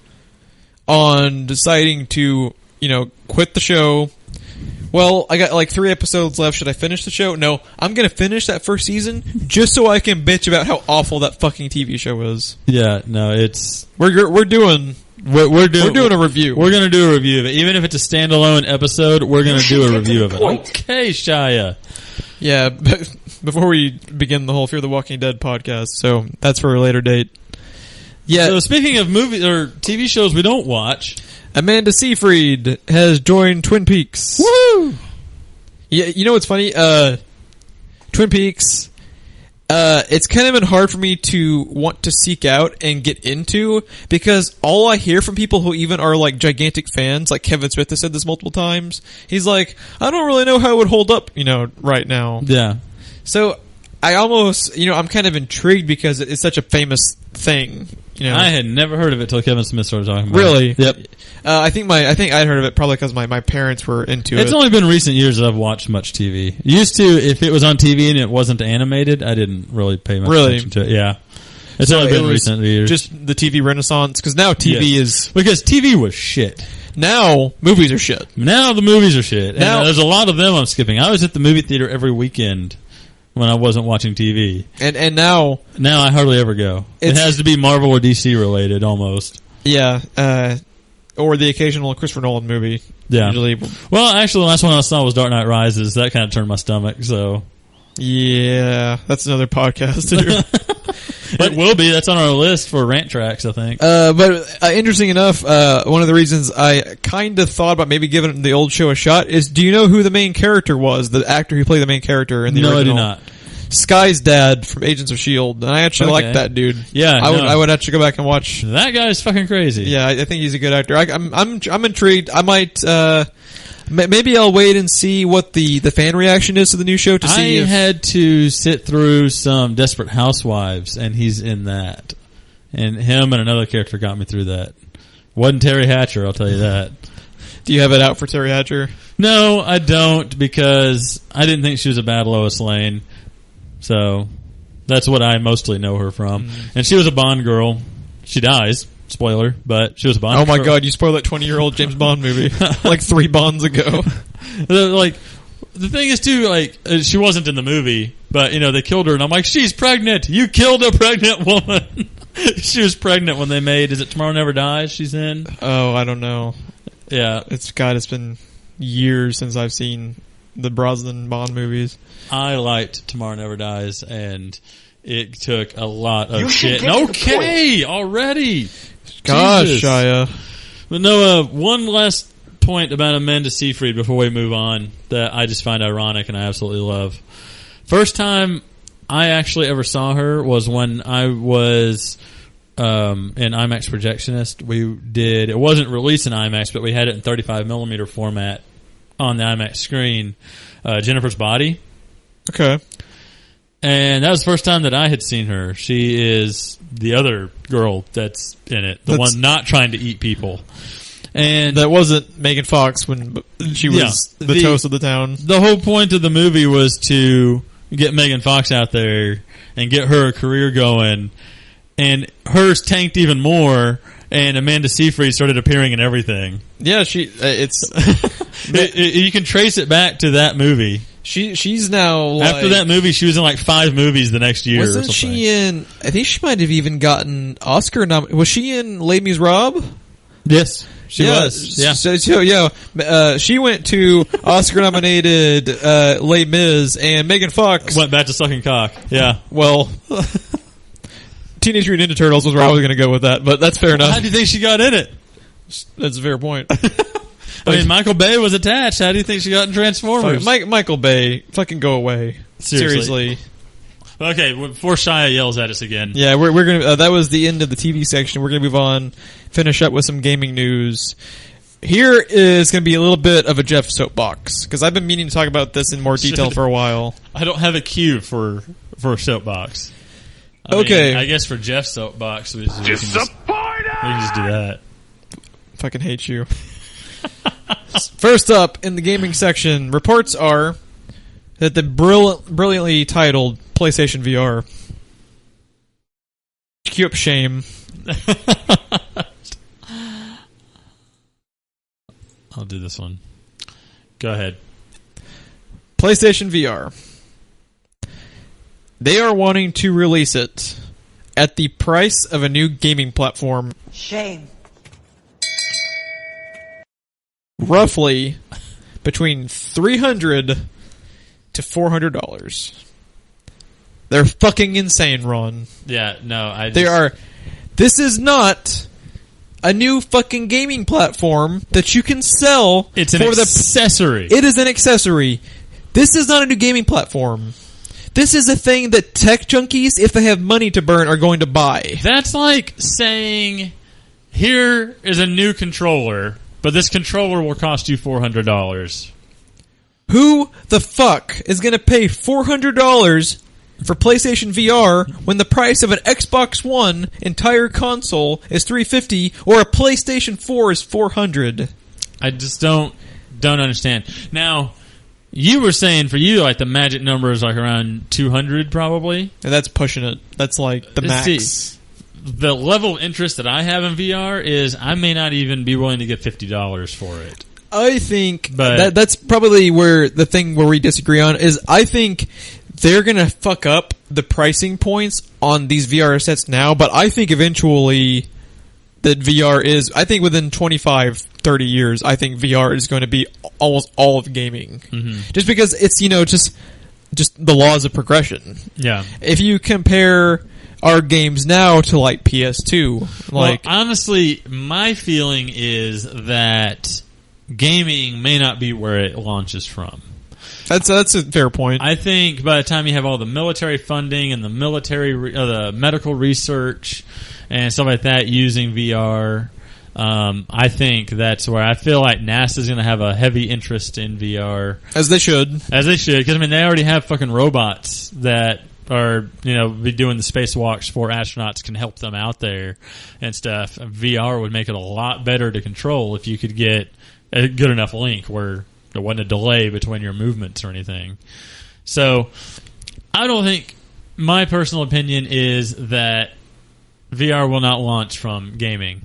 on deciding to, quit the show. Well, I got like 3 episodes left. Should I finish the show? No, I'm going to finish that first season just so I can bitch about how awful that fucking TV show is. Yeah, no, it's we're doing a review. We're going to do a review of it, even if it's a standalone episode. We're going to do a review of it. Okay, Shia. Yeah, before we begin the whole Fear the Walking Dead podcast, so that's for a later date. Yeah. So speaking of movies or TV shows we don't watch. Amanda Seyfried has joined Twin Peaks. Woo! Yeah, you know what's funny? Twin Peaks, it's kind of been hard for me to want to seek out and get into because all I hear from people who even are like gigantic fans, like Kevin Smith has said this multiple times, he's like, I don't really know how it would hold up, right now. Yeah. So I almost, I'm kind of intrigued because it's such a famous thing. I had never heard of it till Kevin Smith started talking about it. Really? Yep. I think I'd heard of it probably because my parents were into it. It's only been recent years that I've watched much TV. Used to, if it was on TV and it wasn't animated, I didn't really pay much attention to it. Yeah. It's only been recent years. Just the TV renaissance, because now TV is... Because TV was shit. Now, movies are shit. Now the movies are shit. Now, and there's a lot of them I'm skipping. I was at the movie theater every weekend when I wasn't watching TV. And now I hardly ever go. It has to be Marvel or DC related almost. Yeah, or the occasional Christopher Nolan movie. Yeah. Usually. Well, actually the last one I saw was Dark Knight Rises. That kind of turned my stomach, so. Yeah, that's another podcast to do. It will be. That's on our list for rant tracks, I think. But interesting enough, one of the reasons I kind of thought about maybe giving the old show a shot is, do you know who the main character was? The actor who played the main character in the original? No, I do not. Sky's dad from Agents of S.H.I.E.L.D. And I actually like that dude. Yeah, I would actually go back and watch. That guy's fucking crazy. Yeah, I think he's a good actor. I'm intrigued. I might... maybe I'll wait and see what the fan reaction is to the new show to see I had to sit through some Desperate Housewives, and he's in that. And him and another character got me through that. Wasn't Terry Hatcher, I'll tell you that. Do you have it out for Terry Hatcher? No, I don't, because I didn't think she was a bad Lois Lane. So, that's what I mostly know her from. And she was a Bond girl. She dies. Spoiler, but she was a Bond girl. Oh my god, you spoiled that 20-year-old James Bond movie. Like 3 Bonds ago. Like, the thing is too, like, she wasn't in the movie, but, they killed her, and I'm like, she's pregnant! You killed a pregnant woman! She was pregnant when they made, is it Tomorrow Never Dies she's in? Oh, I don't know. Yeah. It's been years since I've seen the Brosnan Bond movies. I liked Tomorrow Never Dies, and it took a lot of You shit. should get to the Okay, already. Gosh, Jesus. Shia. But Noah, one last point about Amanda Seyfried before we move on that I just find ironic and I absolutely love. First time I actually ever saw her was when I was in IMAX Projectionist. We did, it wasn't released in IMAX, but we had it in 35mm format on the IMAX screen. Jennifer's Body. Okay. And that was the first time that I had seen her. She is the other girl that's in it. The one not trying to eat people. And that wasn't Megan Fox when she was the toast of the town. The whole point of the movie was to get Megan Fox out there and get her a career going. And hers tanked even more, and Amanda Seyfried started appearing in everything. Yeah, it's you can trace it back to that movie. She's now after that movie, she was in like 5 movies the next year. Wasn't she in? I think she might have even gotten Oscar was she in Les Miserables? Yes, she was. Yeah, she went to Oscar-nominated Les Mis, and Megan Fox went back to sucking cock. Yeah, well. Teenage Mutant Ninja Turtles was where I was going to go with that, but that's fair enough. How do you think she got in it? That's a fair point. I mean, Michael Bay was attached. How do you think she got in Transformers? Michael Bay, fucking go away. Seriously. Okay, before Shia yells at us again. Yeah, we're gonna. That was the end of the TV section. We're gonna move on, finish up with some gaming news. Here is going to be a little bit of a Jeff soapbox because I've been meaning to talk about this in more detail for a while. I don't have a cue for soapbox. I mean, I guess for Jeff's soapbox, we can just do that. Fucking hate you. First up in the gaming section, reports are that the brilliantly titled PlayStation VR. Cue up shame. I'll do this one. Go ahead. PlayStation VR. They are wanting to release it at the price of a new gaming platform. Shame. Roughly between $300 to $400. They're fucking insane, Ron. Yeah, no, They are. This is not a new fucking gaming platform that you can sell. It's an accessory. It is an accessory. This is not a new gaming platform. This is a thing that tech junkies, if they have money to burn, are going to buy. That's like saying, here is a new controller, but this controller will cost you $400. Who the fuck is going to pay $400 for PlayStation VR when the price of an Xbox One entire console is $350 or a PlayStation 4 is $400? I just don't understand. Now, you were saying for you, like, the magic number is like around 200 probably. And that's pushing it. That's like the max. See, the level of interest that I have in VR is I may not even be willing to give $50 for it. I think that's probably where the thing where we disagree on is I think they're going to fuck up the pricing points on these VR sets now, but I think eventually that VR is, I think within 25, 30 years, I think VR is going to be almost all of gaming. Mm-hmm. Just because it's, just the laws of progression. Yeah. If you compare our games now to like PS2, like... Well, honestly, my feeling is that gaming may not be where it launches from. That's a fair point. I think by the time you have all the military funding and the the medical research and stuff like that using VR, I think that's where I feel like NASA's going to have a heavy interest in VR. As they should. Because, I mean, they already have fucking robots that are, be doing the spacewalks for astronauts, can help them out there and stuff. VR would make it a lot better to control if you could get a good enough link where there wasn't a delay between your movements or anything. So, I don't think, my personal opinion is that VR will not launch from gaming,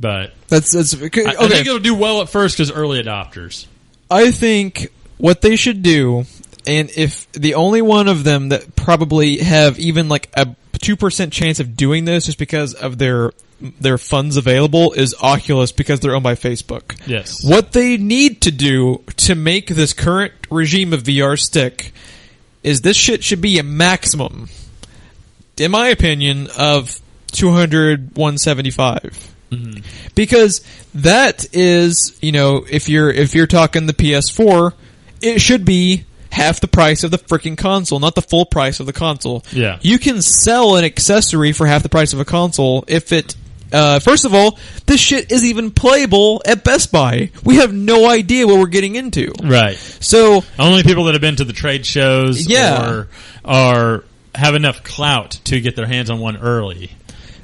but that's okay. I think it'll do well at first because early adopters. I think what they should do, and if the only one of them that probably have even like a 2% chance of doing this just because of their funds available is Oculus because they're owned by Facebook. Yes. What they need to do to make this current regime of VR stick is this shit should be a maximum, in my opinion, of 200, 175. Mm-hmm. Because that is, if you're talking the PS4, it should be half the price of the freaking console, not the full price of the console. Yeah. You can sell an accessory for half the price of a console if it... first of all, this shit is even playable at Best Buy. We have no idea what we're getting into. Right. So... Only people that have been to the trade shows Yeah. or have enough clout to get their hands on one early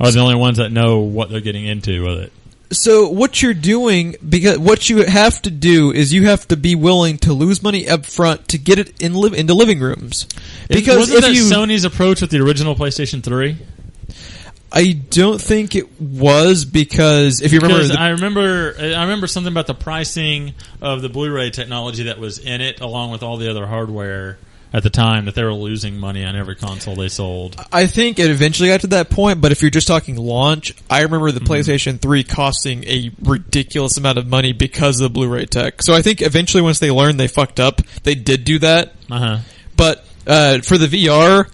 are the only ones that know what they're getting into with it. So what you're doing, because what you have to do is you have to be willing to lose money up front to get it into living rooms. Because Wasn't that Sony's approach with the original PlayStation 3? I don't think it was, because if you remember... I remember something about the pricing of the Blu-ray technology that was in it, along with all the other hardware at the time, that they were losing money on every console they sold. I think it eventually got to that point, but if you're just talking launch, I remember the PlayStation 3 costing a ridiculous amount of money because of the Blu-ray tech. So I think eventually once they learned they fucked up, they did do that. Uh-huh. But for the VR...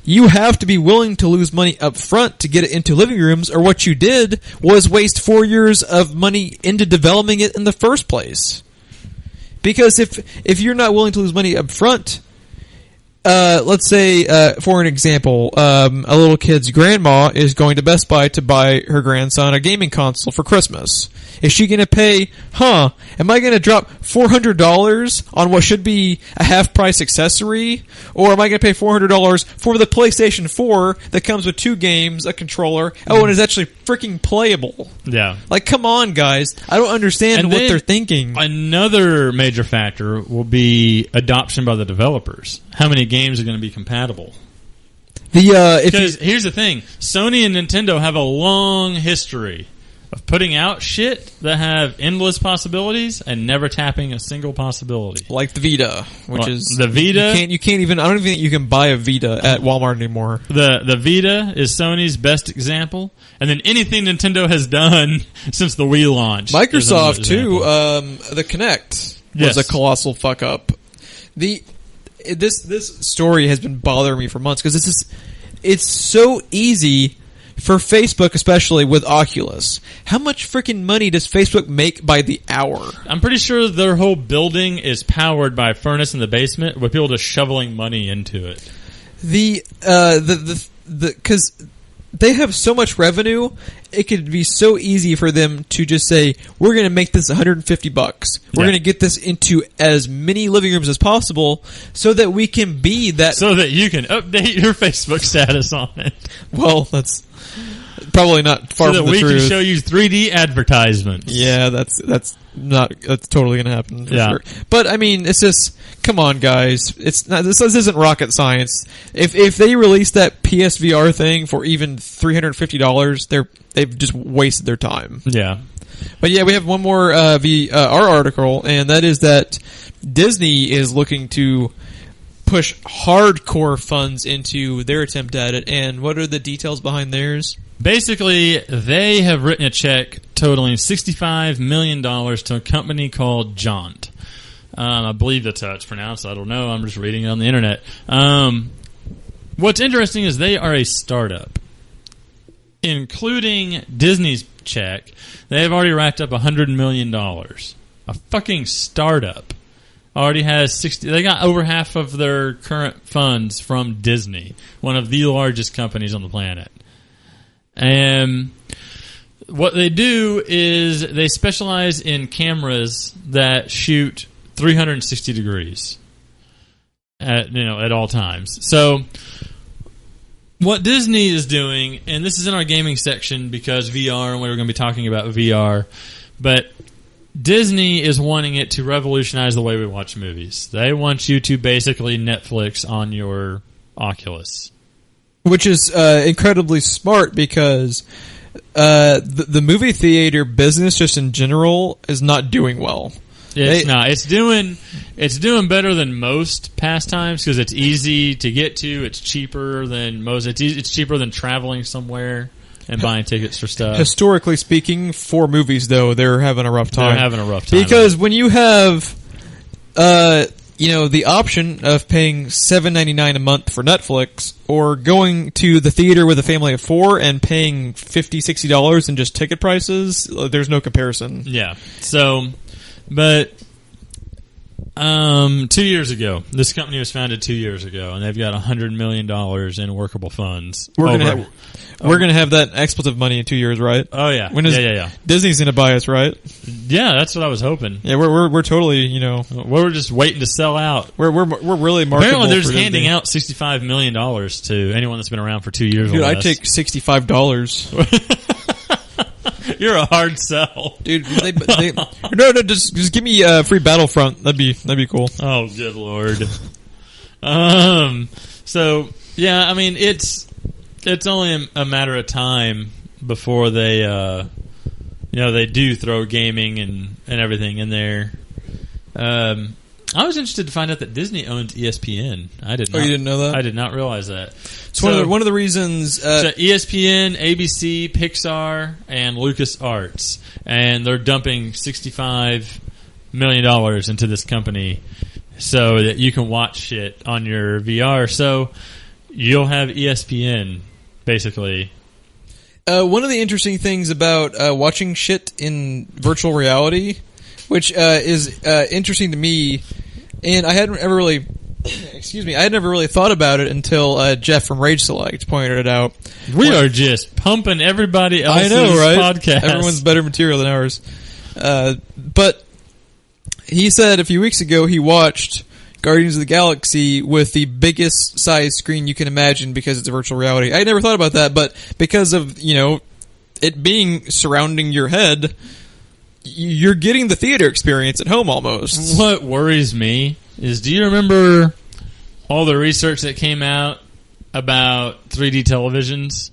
you have to be willing to lose money up front to get it into living rooms, or what you did was waste 4 years of money into developing it in the first place. Because if you're not willing to lose money up front, let's say, for an example, a little kid's grandma is going to Best Buy to buy her grandson a gaming console for Christmas. Is she going to pay, am I going to drop $400 on what should be a half-price accessory? Or am I going to pay $400 for the PlayStation 4 that comes with 2 games, a controller, and is actually freaking playable? Yeah. Like, come on, guys. I don't understand what they're thinking. Another major factor will be adoption by the developers. How many games are going to be compatible? Because here's the thing. Sony and Nintendo have a long history of putting out shit that have endless possibilities and never tapping a single possibility. Like the Vita, which is... The Vita... You can't even... I don't even think you can buy a Vita at Walmart anymore. The Vita is Sony's best example. And then anything Nintendo has done since the Wii launch. Microsoft, too. The Kinect was a colossal fuck-up. This story has been bothering me for months, because it's so easy... for Facebook, especially with Oculus. How much freaking money does Facebook make by the hour? I'm pretty sure their whole building is powered by a furnace in the basement with people just shoveling money into it. Because they have so much revenue, it could be so easy for them to just say, we're going to make this $150. We're going to get this into as many living rooms as possible so that we can be that... So that you can update your Facebook status on it. Well, that's... probably not far from the truth. So that we can show you 3D advertisements. Yeah, that's totally going to happen for sure. But I mean, it's just, come on, guys. It's not. This isn't rocket science. If they release that PSVR thing for even $350, they've just wasted their time. Yeah. But yeah, we have one more our article, and that is that Disney is looking to push hardcore funds into their attempt at it. And what are the details behind theirs? Basically, they have written a check totaling $65 million to a company called Jaunt. I believe that's how it's pronounced. I don't know. I'm just reading it on the internet. What's interesting is they are a startup. Including Disney's check, they have already racked up $100 million. A fucking startup already has 60. They got over half of their current funds from Disney, one of the largest companies on the planet. And what they do is they specialize in cameras that shoot 360 degrees at all times. So what Disney is doing, and this is in our gaming section because VR, and we're going to be talking about VR, but Disney is wanting it to revolutionize the way we watch movies. They want you to basically Netflix on your Oculus. Which is incredibly smart, because the movie theater business just in general is not doing well. It's not. It's doing better than most pastimes because it's easy to get to. It's cheaper than most. It's cheaper than traveling somewhere and buying tickets for stuff. Historically speaking, for movies though, they're having a rough time. They're having a rough time because when you have, the option of paying $7.99 a month for Netflix or going to the theater with a family of 4 and paying $50-$60 in just ticket prices, there's no comparison. Yeah. So, but 2 years ago, this company was founded 2 years ago, and they've got $100 million in workable funds. We're gonna have that expletive money in 2 years, right? Oh yeah. When is Disney's gonna buy us, right? Yeah, that's what I was hoping. Yeah, we're totally, we're just waiting to sell out. We're really marketable. Apparently, they're just for handing Disney. out $65 million to anyone that's been around for 2 years. Dude, or less. I'd take $65. You're a hard sell, dude. No, just give me free Battlefront. That'd be cool. Oh, good lord. So yeah, I mean it's only a matter of time before they they do throw gaming and everything in there. I was interested to find out that Disney owns ESPN. I did not. Oh, you didn't know that? I did not realize that. It's one of the reasons. So ESPN, ABC, Pixar, and LucasArts, and they're dumping $65 million into this company so that you can watch shit on your VR. So you'll have ESPN, basically. One of the interesting things about watching shit in virtual reality, which is interesting to me, and I hadn't ever really, I had never really thought about it until Jeff from Rage Select pointed it out. We are just pumping everybody else's podcast. Everyone's better material than ours. But he said a few weeks ago he watched Guardians of the Galaxy with the biggest size screen you can imagine because it's a virtual reality. I had never thought about that, but because of, it being surrounding your head, you're getting the theater experience at home almost. What worries me is, do you remember all the research that came out about 3D televisions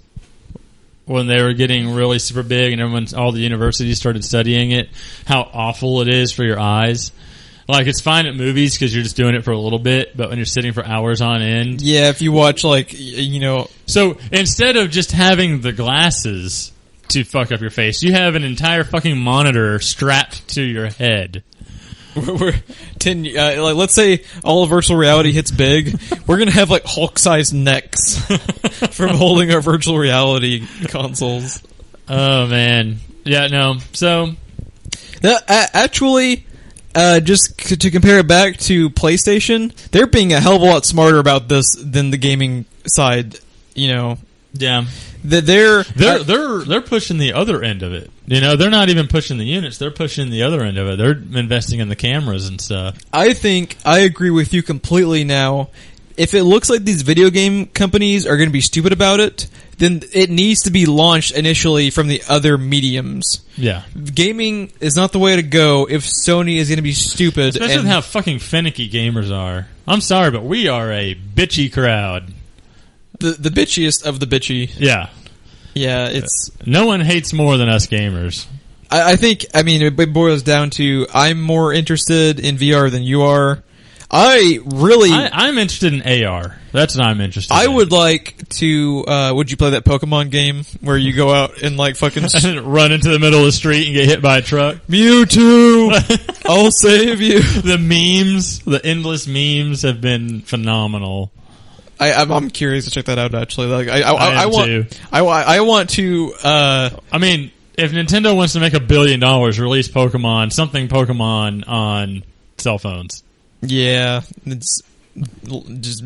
when they were getting really super big and all the universities started studying it, how awful it is for your eyes? Like, it's fine at movies because you're just doing it for a little bit, but when you're sitting for hours on end. Yeah, if you watch, So, instead of just having the glasses to fuck up your face, you have an entire fucking monitor strapped to your head. Let's say all of virtual reality hits big, we're gonna have Hulk-sized necks from holding our virtual reality consoles. Oh man, yeah, no. So, actually, just to compare it back to PlayStation, they're being a hell of a lot smarter about this than the gaming side. Yeah. They're pushing the other end of it. They're not even pushing the units. They're pushing the other end of it. They're investing in the cameras and stuff. I think I agree with you completely now. If it looks like these video game companies are going to be stupid about it, then it needs to be launched initially from the other mediums. Yeah. Gaming is not the way to go if Sony is going to be stupid. Especially with how fucking finicky gamers are. I'm sorry, but we are a bitchy crowd. The bitchiest of the bitchy. Yeah. Yeah, it's... No one hates more than us gamers. I think, it boils down to I'm more interested in VR than you are. I'm interested in AR. That's what I'm interested in. I would like to, would you play that Pokemon game where you go out and fucking... run into the middle of the street and get hit by a truck? Mewtwo! I'll save you. The endless memes have been phenomenal. I'm curious to check that out. Actually, I want to. If Nintendo wants to make $1 billion, release something Pokemon on cell phones. Yeah, it's just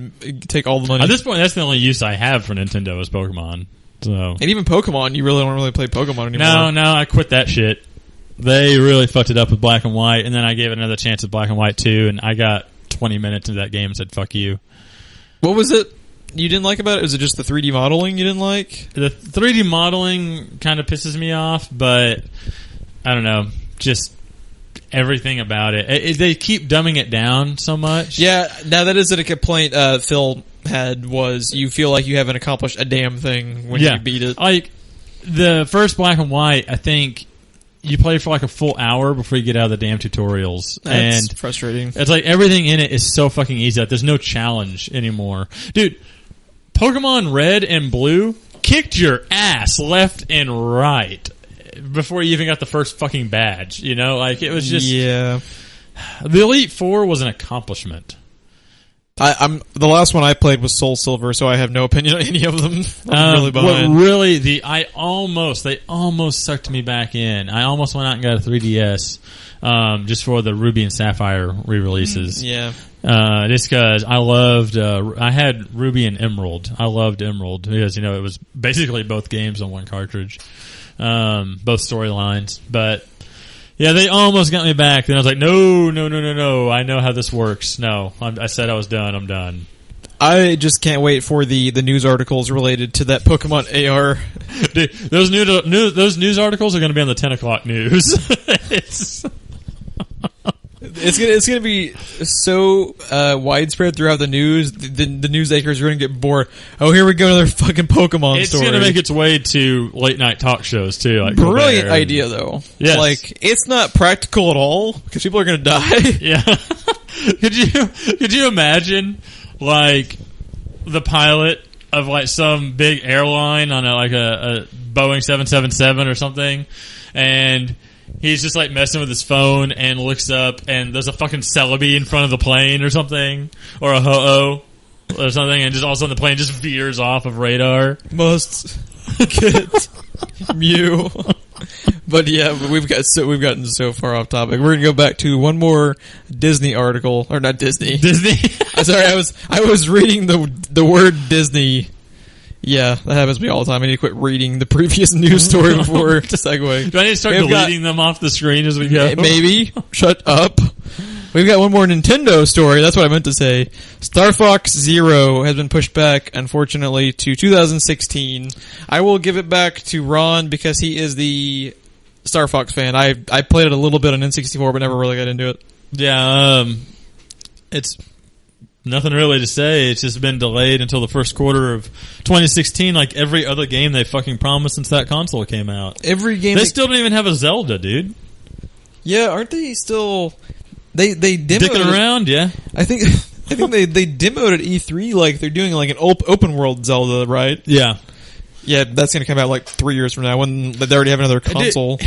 take all the money. At this point, that's the only use I have for Nintendo is Pokemon. So, and even Pokemon, you really don't play Pokemon anymore. No, I quit that shit. They really fucked it up with Black and White, and then I gave it another chance at Black and White 2, and I got 20 minutes into that game and said, "Fuck you." What was it you didn't like about it? Was it just the 3D modeling you didn't like? The 3D modeling kind of pisses me off, but I don't know, just everything about it. They keep dumbing it down so much. Yeah, now that is a complaint Phil had, was you feel like you haven't accomplished a damn thing when you beat it. Like, the first Black and White, I think you play for like a full hour before you get out of the damn tutorials. That's and frustrating. it's like everything in it is so fucking easy. Like, there's no challenge anymore. Dude, Pokemon Red and Blue kicked your ass left and right before you even got the first fucking badge. You know, like, it was just... Yeah. The Elite Four was an accomplishment. I'm the last one I played was Soul Silver, so I have no opinion on any of them. I'm really behind. They almost sucked me back in. I almost went out and got a 3DS, just for the Ruby and Sapphire re-releases. Yeah. Just because I loved, I had Ruby and Emerald. I loved Emerald because, you know, it was basically both games on one cartridge. Both storylines, but yeah, they almost got me back. Then I was like, no, I know how this works. No, I said I was done. I'm done. I just can't wait for the news articles related to that Pokemon AR. Dude, those news articles are going to be on the 10 o'clock news. It's gonna be so widespread throughout the news. The news anchors are gonna get bored. Oh, here we go, another fucking Pokemon story. It's gonna make its way to late night talk shows too. Like brilliant idea though. Yes. Like, it's not practical at all because people are gonna die. Yeah. Could you imagine like the pilot of like some big airline on a Boeing 777 or something, and he's just like messing with his phone and looks up and there's a fucking Celebi in front of the plane or something, or a Ho-Oh or something, and just all of a sudden the plane just veers off of radar. Must get Mew. But yeah, we've gotten so far off topic. We're gonna go back to one more Disney article, or not Disney. I'm sorry, I was reading the word Disney. Yeah, that happens to me all the time. I need to quit reading the previous news story before to segue. Do I need to start deleting them off the screen as we go? Maybe. Shut up. We've got one more Nintendo story. That's what I meant to say. Star Fox Zero has been pushed back, unfortunately, to 2016. I will give it back to Ron because he is the Star Fox fan. I played it a little bit on N64, but never really got into it. Yeah, it's nothing really to say. It's just been delayed until the first quarter of 2016, like every other game they fucking promised since that console came out. Every game they still don't even have a Zelda, dude. Yeah, aren't they still? They demoed dicking around, yeah. I think they demoed at E3 like they're doing like an open world Zelda, right? Yeah. Yeah, that's gonna come out like 3 years from now when they already have another console.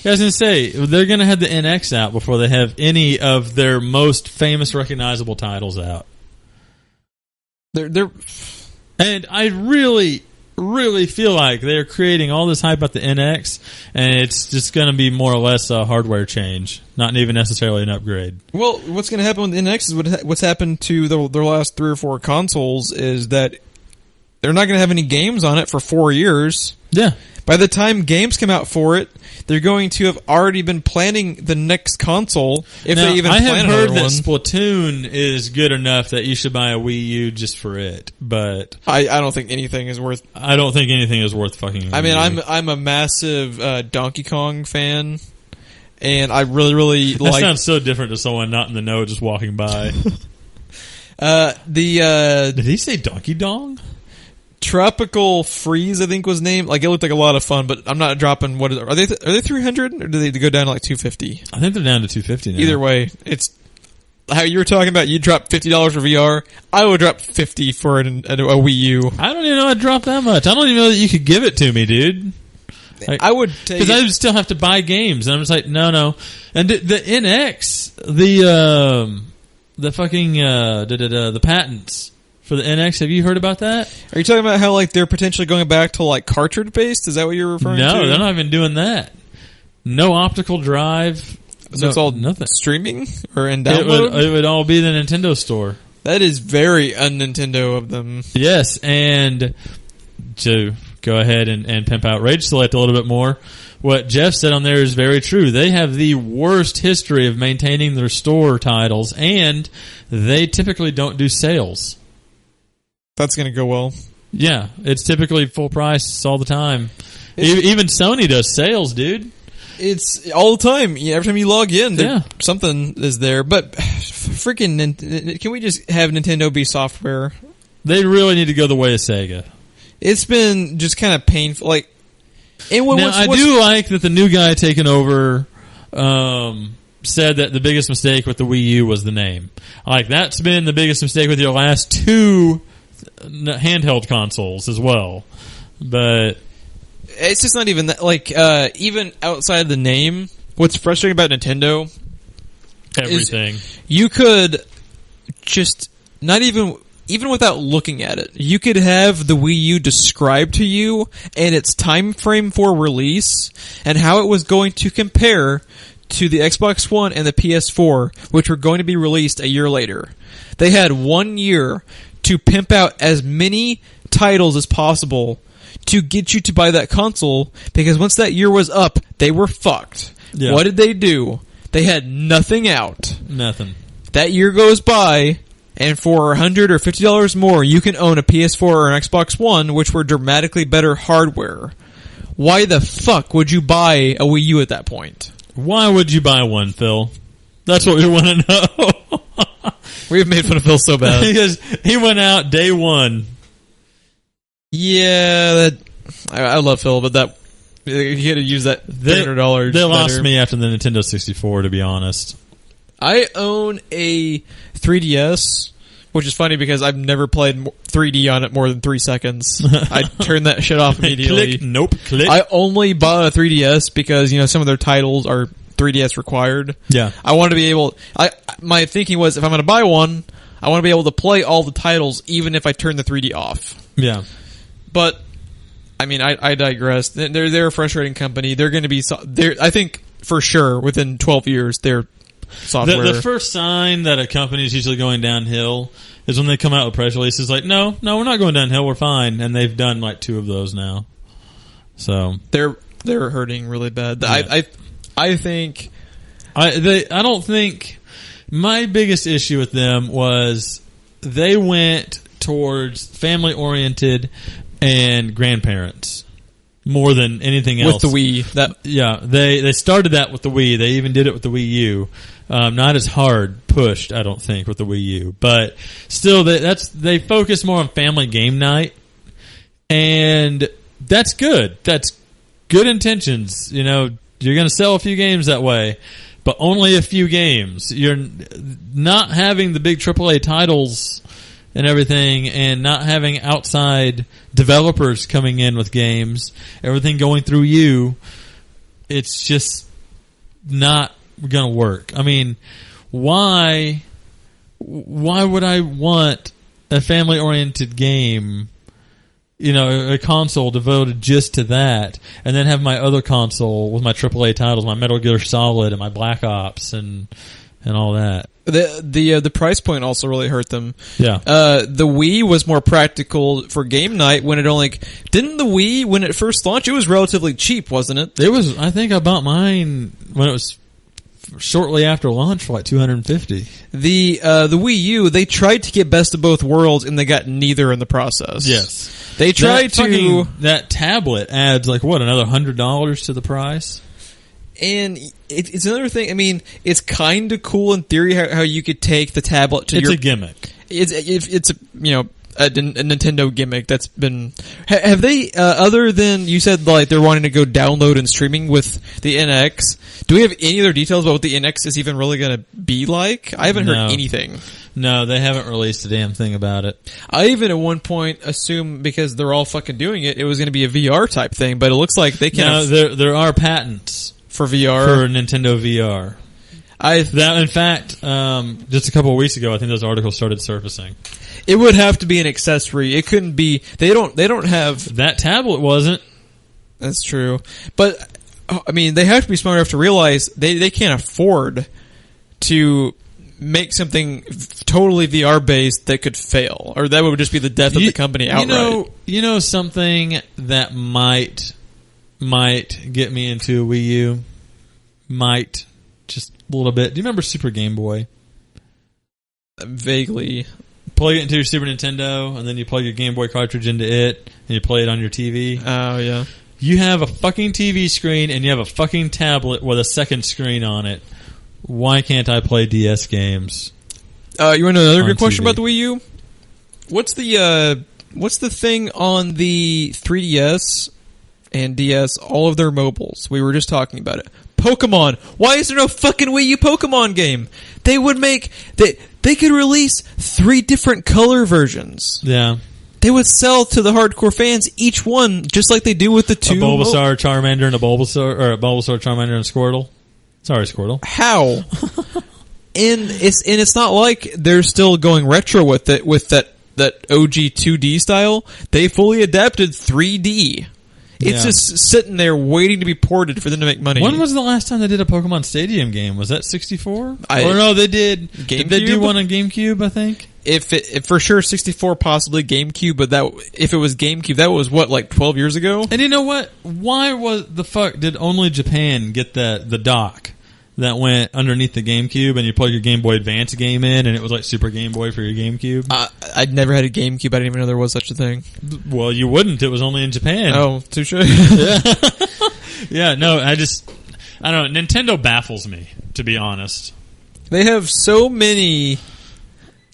I was going to say, they're going to have the NX out before they have any of their most famous recognizable titles out. And I really, really feel like they're creating all this hype about the NX, and it's just going to be more or less a hardware change, not even necessarily an upgrade. Well, what's going to happen with the NX is what's happened to their last 3 or 4 consoles is that they're not going to have any games on it for 4 years. Yeah. By the time games come out for it, they're going to have already been planning the next console. If now, they even I plan have heard another that one. Splatoon is good enough that you should buy a Wii U just for it, but I don't think anything is worth. I don't think anything is worth fucking. I mean, I'm a massive Donkey Kong fan, and I really that like. sounds so different to someone not in the know just walking by. Did he say Donkey Dong? Tropical Freeze, I think was named. Like, it looked like a lot of fun, but I'm not dropping. What is? Are they 300 or do they go down to like 250? I think they're down to 250 now. Either way, it's how you were talking about. You drop $50 for VR. I would drop 50 for a Wii U. I don't even know I'd drop that much. I don't even know that you could give it to me, dude. Like, I would take because I would still have to buy games, and I'm just like, no. And the NX, the fucking the patents for the NX. Have you heard about that? Are you talking about how like they're potentially going back to like cartridge based? Is that what you're referring to? No, they're not even doing that. No optical drive. So it's all nothing. Streaming or in download? It would all be the Nintendo store. That is very un-Nintendo of them. Yes, and to go ahead and pimp out Rage Select a little bit more, what Jeff said on there is very true. They have the worst history of maintaining their store titles, and they typically don't do sales. That's going to go well. Yeah, it's typically full price all the time. Even Sony does sales, dude. It's all the time. Every time you log in, yeah, something is there. But freaking, can we just have Nintendo be software? They really need to go the way of Sega. It's been just kind of painful. Like, And I do like that the new guy taking over said that the biggest mistake with the Wii U was the name. Like, that's been the biggest mistake with your last two handheld consoles as well. But it's just not even that. Like, even outside of the name, what's frustrating about Nintendo, everything. You could just not even without looking at it, you could have the Wii U described to you and its time frame for release and how it was going to compare to the Xbox One and the PS4, which were going to be released a year later. They had 1 year to pimp out as many titles as possible to get you to buy that console, because once that year was up, they were fucked. Yeah. What did they do? They had nothing out. Nothing. That year goes by, and for $100 or $50 more, you can own a PS4 or an Xbox One, which were dramatically better hardware. Why the fuck would you buy a Wii U at that point? Why would you buy one, Phil? That's what we want to know. We've made fun of Phil so bad. Because he went out day one. Yeah, I love Phil, but that he had to use that $300. They lost me after the Nintendo 64, to be honest. I own a 3DS, which is funny because I've never played 3D on it more than 3 seconds. I turned that shit off immediately. Click, nope, click. I only bought a 3DS because, some of their titles are 3DS required. Yeah. I want to be able... my thinking was, if I'm going to buy one, I want to be able to play all the titles even if I turn the 3D off. Yeah. But, I digress. They're a frustrating company. They're going to be... I think, for sure, within 12 years, they're... software. The first sign that a company is usually going downhill is when they come out with press releases like, no, we're not going downhill, we're fine. And they've done like 2 of those now. So they're hurting really bad. Yeah. I think I don't think my biggest issue with them was they went towards family oriented and grandparents more than anything else. With the Wii. They started that with the Wii. They even did it with the Wii U. Not as hard pushed, I don't think, with the Wii U. But still, they focus more on family game night. And that's good. That's good intentions. You're going to sell a few games that way. But only a few games. You're not having the big AAA titles and everything, and not having outside developers coming in with games, everything going through you, it's just not going to work. Why would I want a family-oriented game, a console devoted just to that, and then have my other console with my AAA titles, my Metal Gear Solid and my Black Ops and all that? The price point also really hurt them. Yeah. The Wii was more practical for game night when it only... Didn't the Wii, when it first launched, it was relatively cheap, wasn't it? It was, I think I bought mine when it was shortly after launch for like $250. The Wii U, they tried to get best of both worlds and they got neither in the process. Yes. They tried that tablet adds like another $100 to the price? And it's another thing. It's kind of cool in theory how you could take the tablet to It's a gimmick. It's a Nintendo gimmick that's been... Have they, other than you said like they're wanting to go download and streaming with the NX, do we have any other details about what the NX is even really going to be like? I haven't heard anything. No, they haven't released a damn thing about it. I even at one point assumed, because they're all fucking doing it, it was going to be a VR type thing, but it looks like they can't... No, there are patents. For VR? For Nintendo VR. In fact, just a couple of weeks ago, I think those articles started surfacing. It would have to be an accessory. It couldn't be... They don't have... That tablet wasn't. That's true. But, they have to be smart enough to realize they can't afford to make something totally VR-based that could fail. Or that would just be the death of the company outright. Something that might get me into a Wii U. Might. Just a little bit. Do you remember Super Game Boy? Vaguely. Plug it into your Super Nintendo, and then you plug your Game Boy cartridge into it, and you play it on your TV. Oh, yeah. You have a fucking TV screen, and you have a fucking tablet with a second screen on it. Why can't I play DS games? You want to know another good question TV? about the Wii U? What's the thing on the 3DS and DS, all of their mobiles. We were just talking about it. Pokemon. Why is there no fucking Wii U Pokemon game? They would make... They could release 3 different color versions. Yeah. They would sell to the hardcore fans each one, just like they do with the 2... A Bulbasaur, Charmander, and a Bulbasaur, Charmander, and Squirtle. Sorry, Squirtle. How? And it's not like they're still going retro with it, with that OG 2D style. They fully adapted 3D. It's just sitting there waiting to be ported for them to make money. When was the last time they did a Pokemon Stadium game? Was that 64? Or no, they did. GameCube? Did they do one on GameCube, I think? If for sure 64, possibly GameCube, but if it was GameCube, that was what, like 12 years ago? And you know what? Why the fuck did only Japan get the dock that went underneath the GameCube, and you plug your Game Boy Advance game in, and it was like Super Game Boy for your GameCube? I'd never had a GameCube. I didn't even know there was such a thing. Well, you wouldn't. It was only in Japan. Oh, touche. Yeah, no, I don't know. Nintendo baffles me, to be honest. They have so many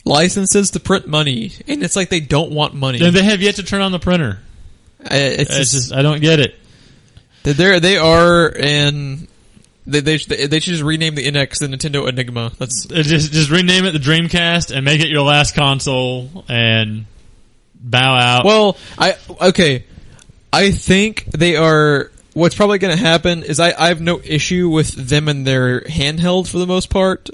licenses to print money, and it's like they don't want money. And they have yet to turn on the printer. It's just I don't get it. They are, and they should just rename the NX the Nintendo Enigma. That's just rename it the Dreamcast and make it your last console and bow out. Well, I think they are. What's probably going to happen is I have no issue with them and their handheld for the most part.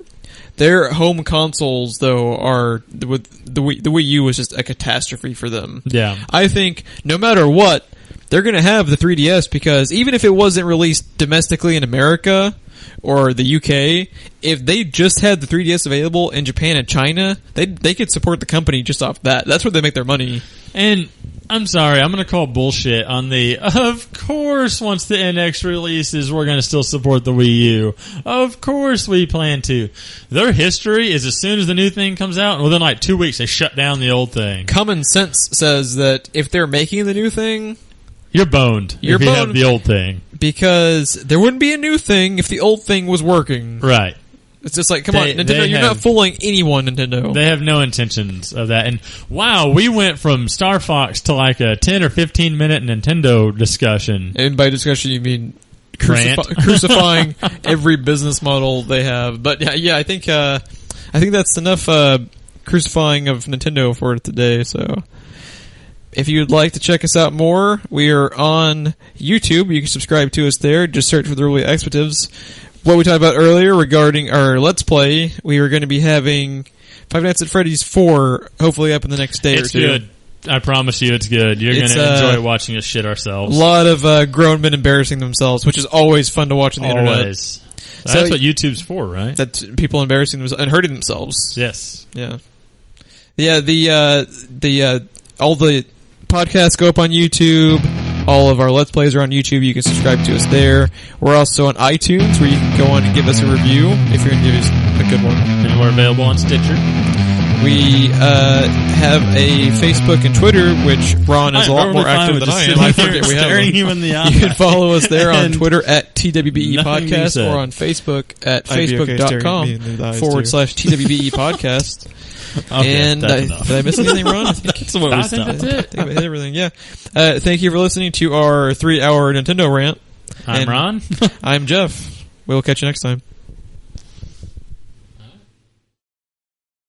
Their home consoles, though, are with the Wii U was just a catastrophe for them. Yeah, I think no matter what, they're going to have the 3DS, because even if it wasn't released domestically in America or the UK, if they just had the 3DS available in Japan and China, they could support the company just off that. That's where they make their money. And I'm sorry, I'm going to call bullshit on of course, once the NX releases, we're going to still support the Wii U. Of course we plan to. Their history is as soon as the new thing comes out, within like 2 weeks, they shut down the old thing. Common sense says that if they're making the new thing, you're boned if you have the old thing. Because there wouldn't be a new thing if the old thing was working. Right. It's just like, come on, Nintendo, you're not fooling anyone, Nintendo. They have no intentions of that. And wow, we went from Star Fox to like a 10 or 15 minute Nintendo discussion. And by discussion, you mean crucifying every business model they have. But yeah, I think that's enough crucifying of Nintendo for today. So if you'd like to check us out more, we are on YouTube. You can subscribe to us there. Just search for The Really Expletives. What we talked about earlier regarding our Let's Play, we are going to be having Five Nights at Freddy's 4 hopefully up in the next day or two. It's good. I promise you it's good. You're going to enjoy watching us shit ourselves. A lot of grown men embarrassing themselves, which is always fun to watch on the internet. So that's what YouTube's for, right? That's people embarrassing themselves and hurting themselves. Yes. Yeah. Yeah, all the podcasts go up on YouTube. All of our Let's Plays are on YouTube. You can subscribe to us there. We're also on iTunes, where you can go on and give us a review if you're going to give us a good one. And we're available on Stitcher. We have a Facebook and Twitter, which Ron is a lot more active than I am. I forget we have them. You in the eye. You can follow us there on Twitter at TWBE Podcast or on Facebook at facebook.com/TWBE Podcast. Okay, and did I miss anything, Ron? I think that's what we stopped. I think I hit everything, yeah. Thank you for listening to our 3-hour Nintendo rant. I'm Ron. I'm Jeff. We'll catch you next time.